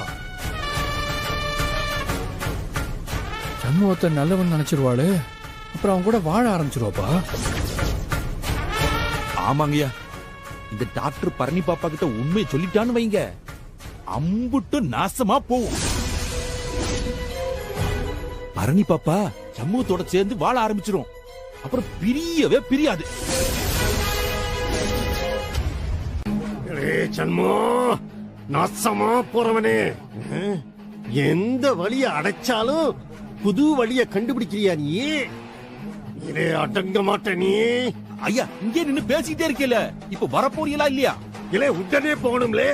சண்முகத்தை நல்லவன் நினைச்சிருவாளு, அப்புறம் அவன் கூட வாழ ஆரம்பிச்சிருவாப்பா. ஆமாங்கய்யா, இந்த டாக்டர் பரணி பாப்பா கிட்ட உண்மையை சொல்லிட்டான்னு வைங்க, அம்புட்டு நாசமா போவும். பரணி பாப்பா சமூகத்தோட சேர்ந்து வாழ ஆரம்பிச்சிரும், அப்புறம் பிரியவே பிரியாது. சண்மோ நாசமா போறவனே, எந்த வழிய அடைச்சாலும் புது வழிய கண்டுபிடிக்கிறியா நீ? இதே அடங்க மாட்ட நீ. ஐயா இங்கே நின்னு பேசிட்டே இருக்கல, இப்ப வரப்போறீங்களா இல்லையா? இல்ல உடனே போகணும்லே,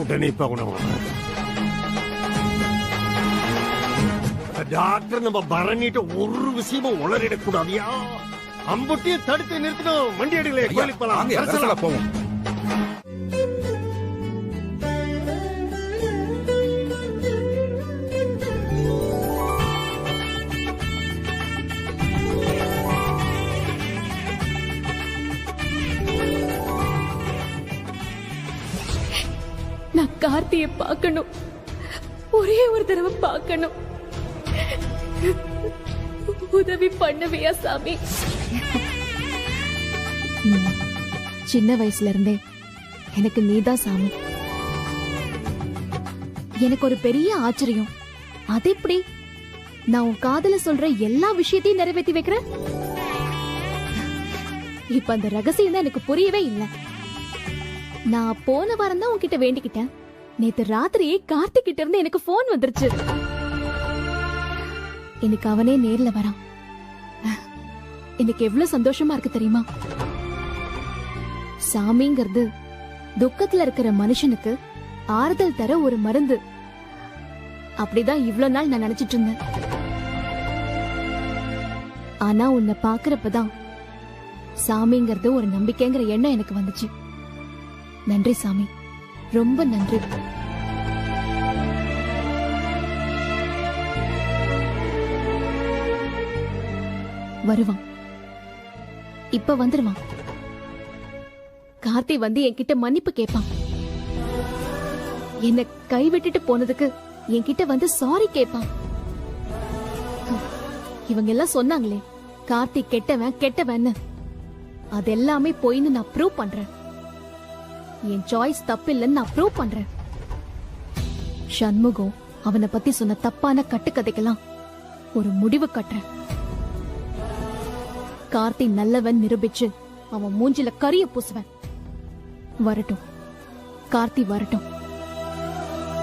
உடனே போகணும். டாக்டர் நம்ம பரணிட்ட ஒரு விஷயமும் உளறிடக்கூடாதியா? அம்புட்டியும் தடுத்து நிறுத்தணும். வண்டி அடியில கோயிலுக்கு போலாம், போவோம். நான் கார்த்தியை பார்க்கணும், ஒரே ஒரு தடவை பார்க்கணும். உதவி பண்ணுவியா சாமி? சின்ன வயசுல இருந்தே எனக்கு நீதான் சாமி. எனக்கு ஒரு பெரிய ஆச்சரியம், அது எப்படி நான் உன் காதல சொல்ற எல்லா விஷயத்தையும் நிறைவேற்றி வைக்கிறேன்? இப்ப அந்த ரகசியம் தான் எனக்கு புரியவே இல்லை. நான் போன வாரம் தான் உன்கிட்ட வேண்டிக்கிட்டேன், நேத்து ராத்திரியே கார்த்திக் கிட்ட இருந்து எனக்கு போன் வந்துருச்சு. எனக்கு அவனே நேர்ல வரான். எனக்கு எவ்வளவு சந்தோஷமா இருக்கு தெரியுமா? சாமிங்கிறது துக்கத்துல இருக்கிற மனுஷனுக்கு ஆறுதல் தர ஒரு மருந்து. அப்படிதான் இவ்வளவு நாள் நான் நினைச்சிட்டு இருந்தேன். ஆனா உன்னை பாக்குறப்பதான் சாமிங்கிறது ஒரு நம்பிக்கைங்கிற எண்ணம் எனக்கு வந்துச்சு. நன்றி சாமி, ரொம்ப நன்றி. வருவான், இப்ப வந்துருவான். கார்த்தி வந்து என்கிட்ட மன்னிப்பு கேட்பான். என்ன கைவிட்டுட்டு போனதுக்கு என்கிட்ட வந்து சாரி கேட்பான். இவங்க எல்லாம் சொன்னாங்களே கார்த்தி கெட்டவன் கெட்டவன்னு, அதெல்லாமே போயின்னு நான் ப்ரூவ் பண்றேன். என் சாய்ஸ் தப்பு இல்லைன்னு நான் ப்ரூவ் பண்றேன். சண்முகம் அவனை பத்தி சொன்ன தப்பான கட்டுக்கதைக்கெல்லாம் ஒரு முடிவு கட்டுறேன். கார்த்தி நல்லவன் நிரூபிச்சு அவன் மூஞ்சில கரிய பூசுவேன். வரட்டும், கார்த்தி வரட்டும்.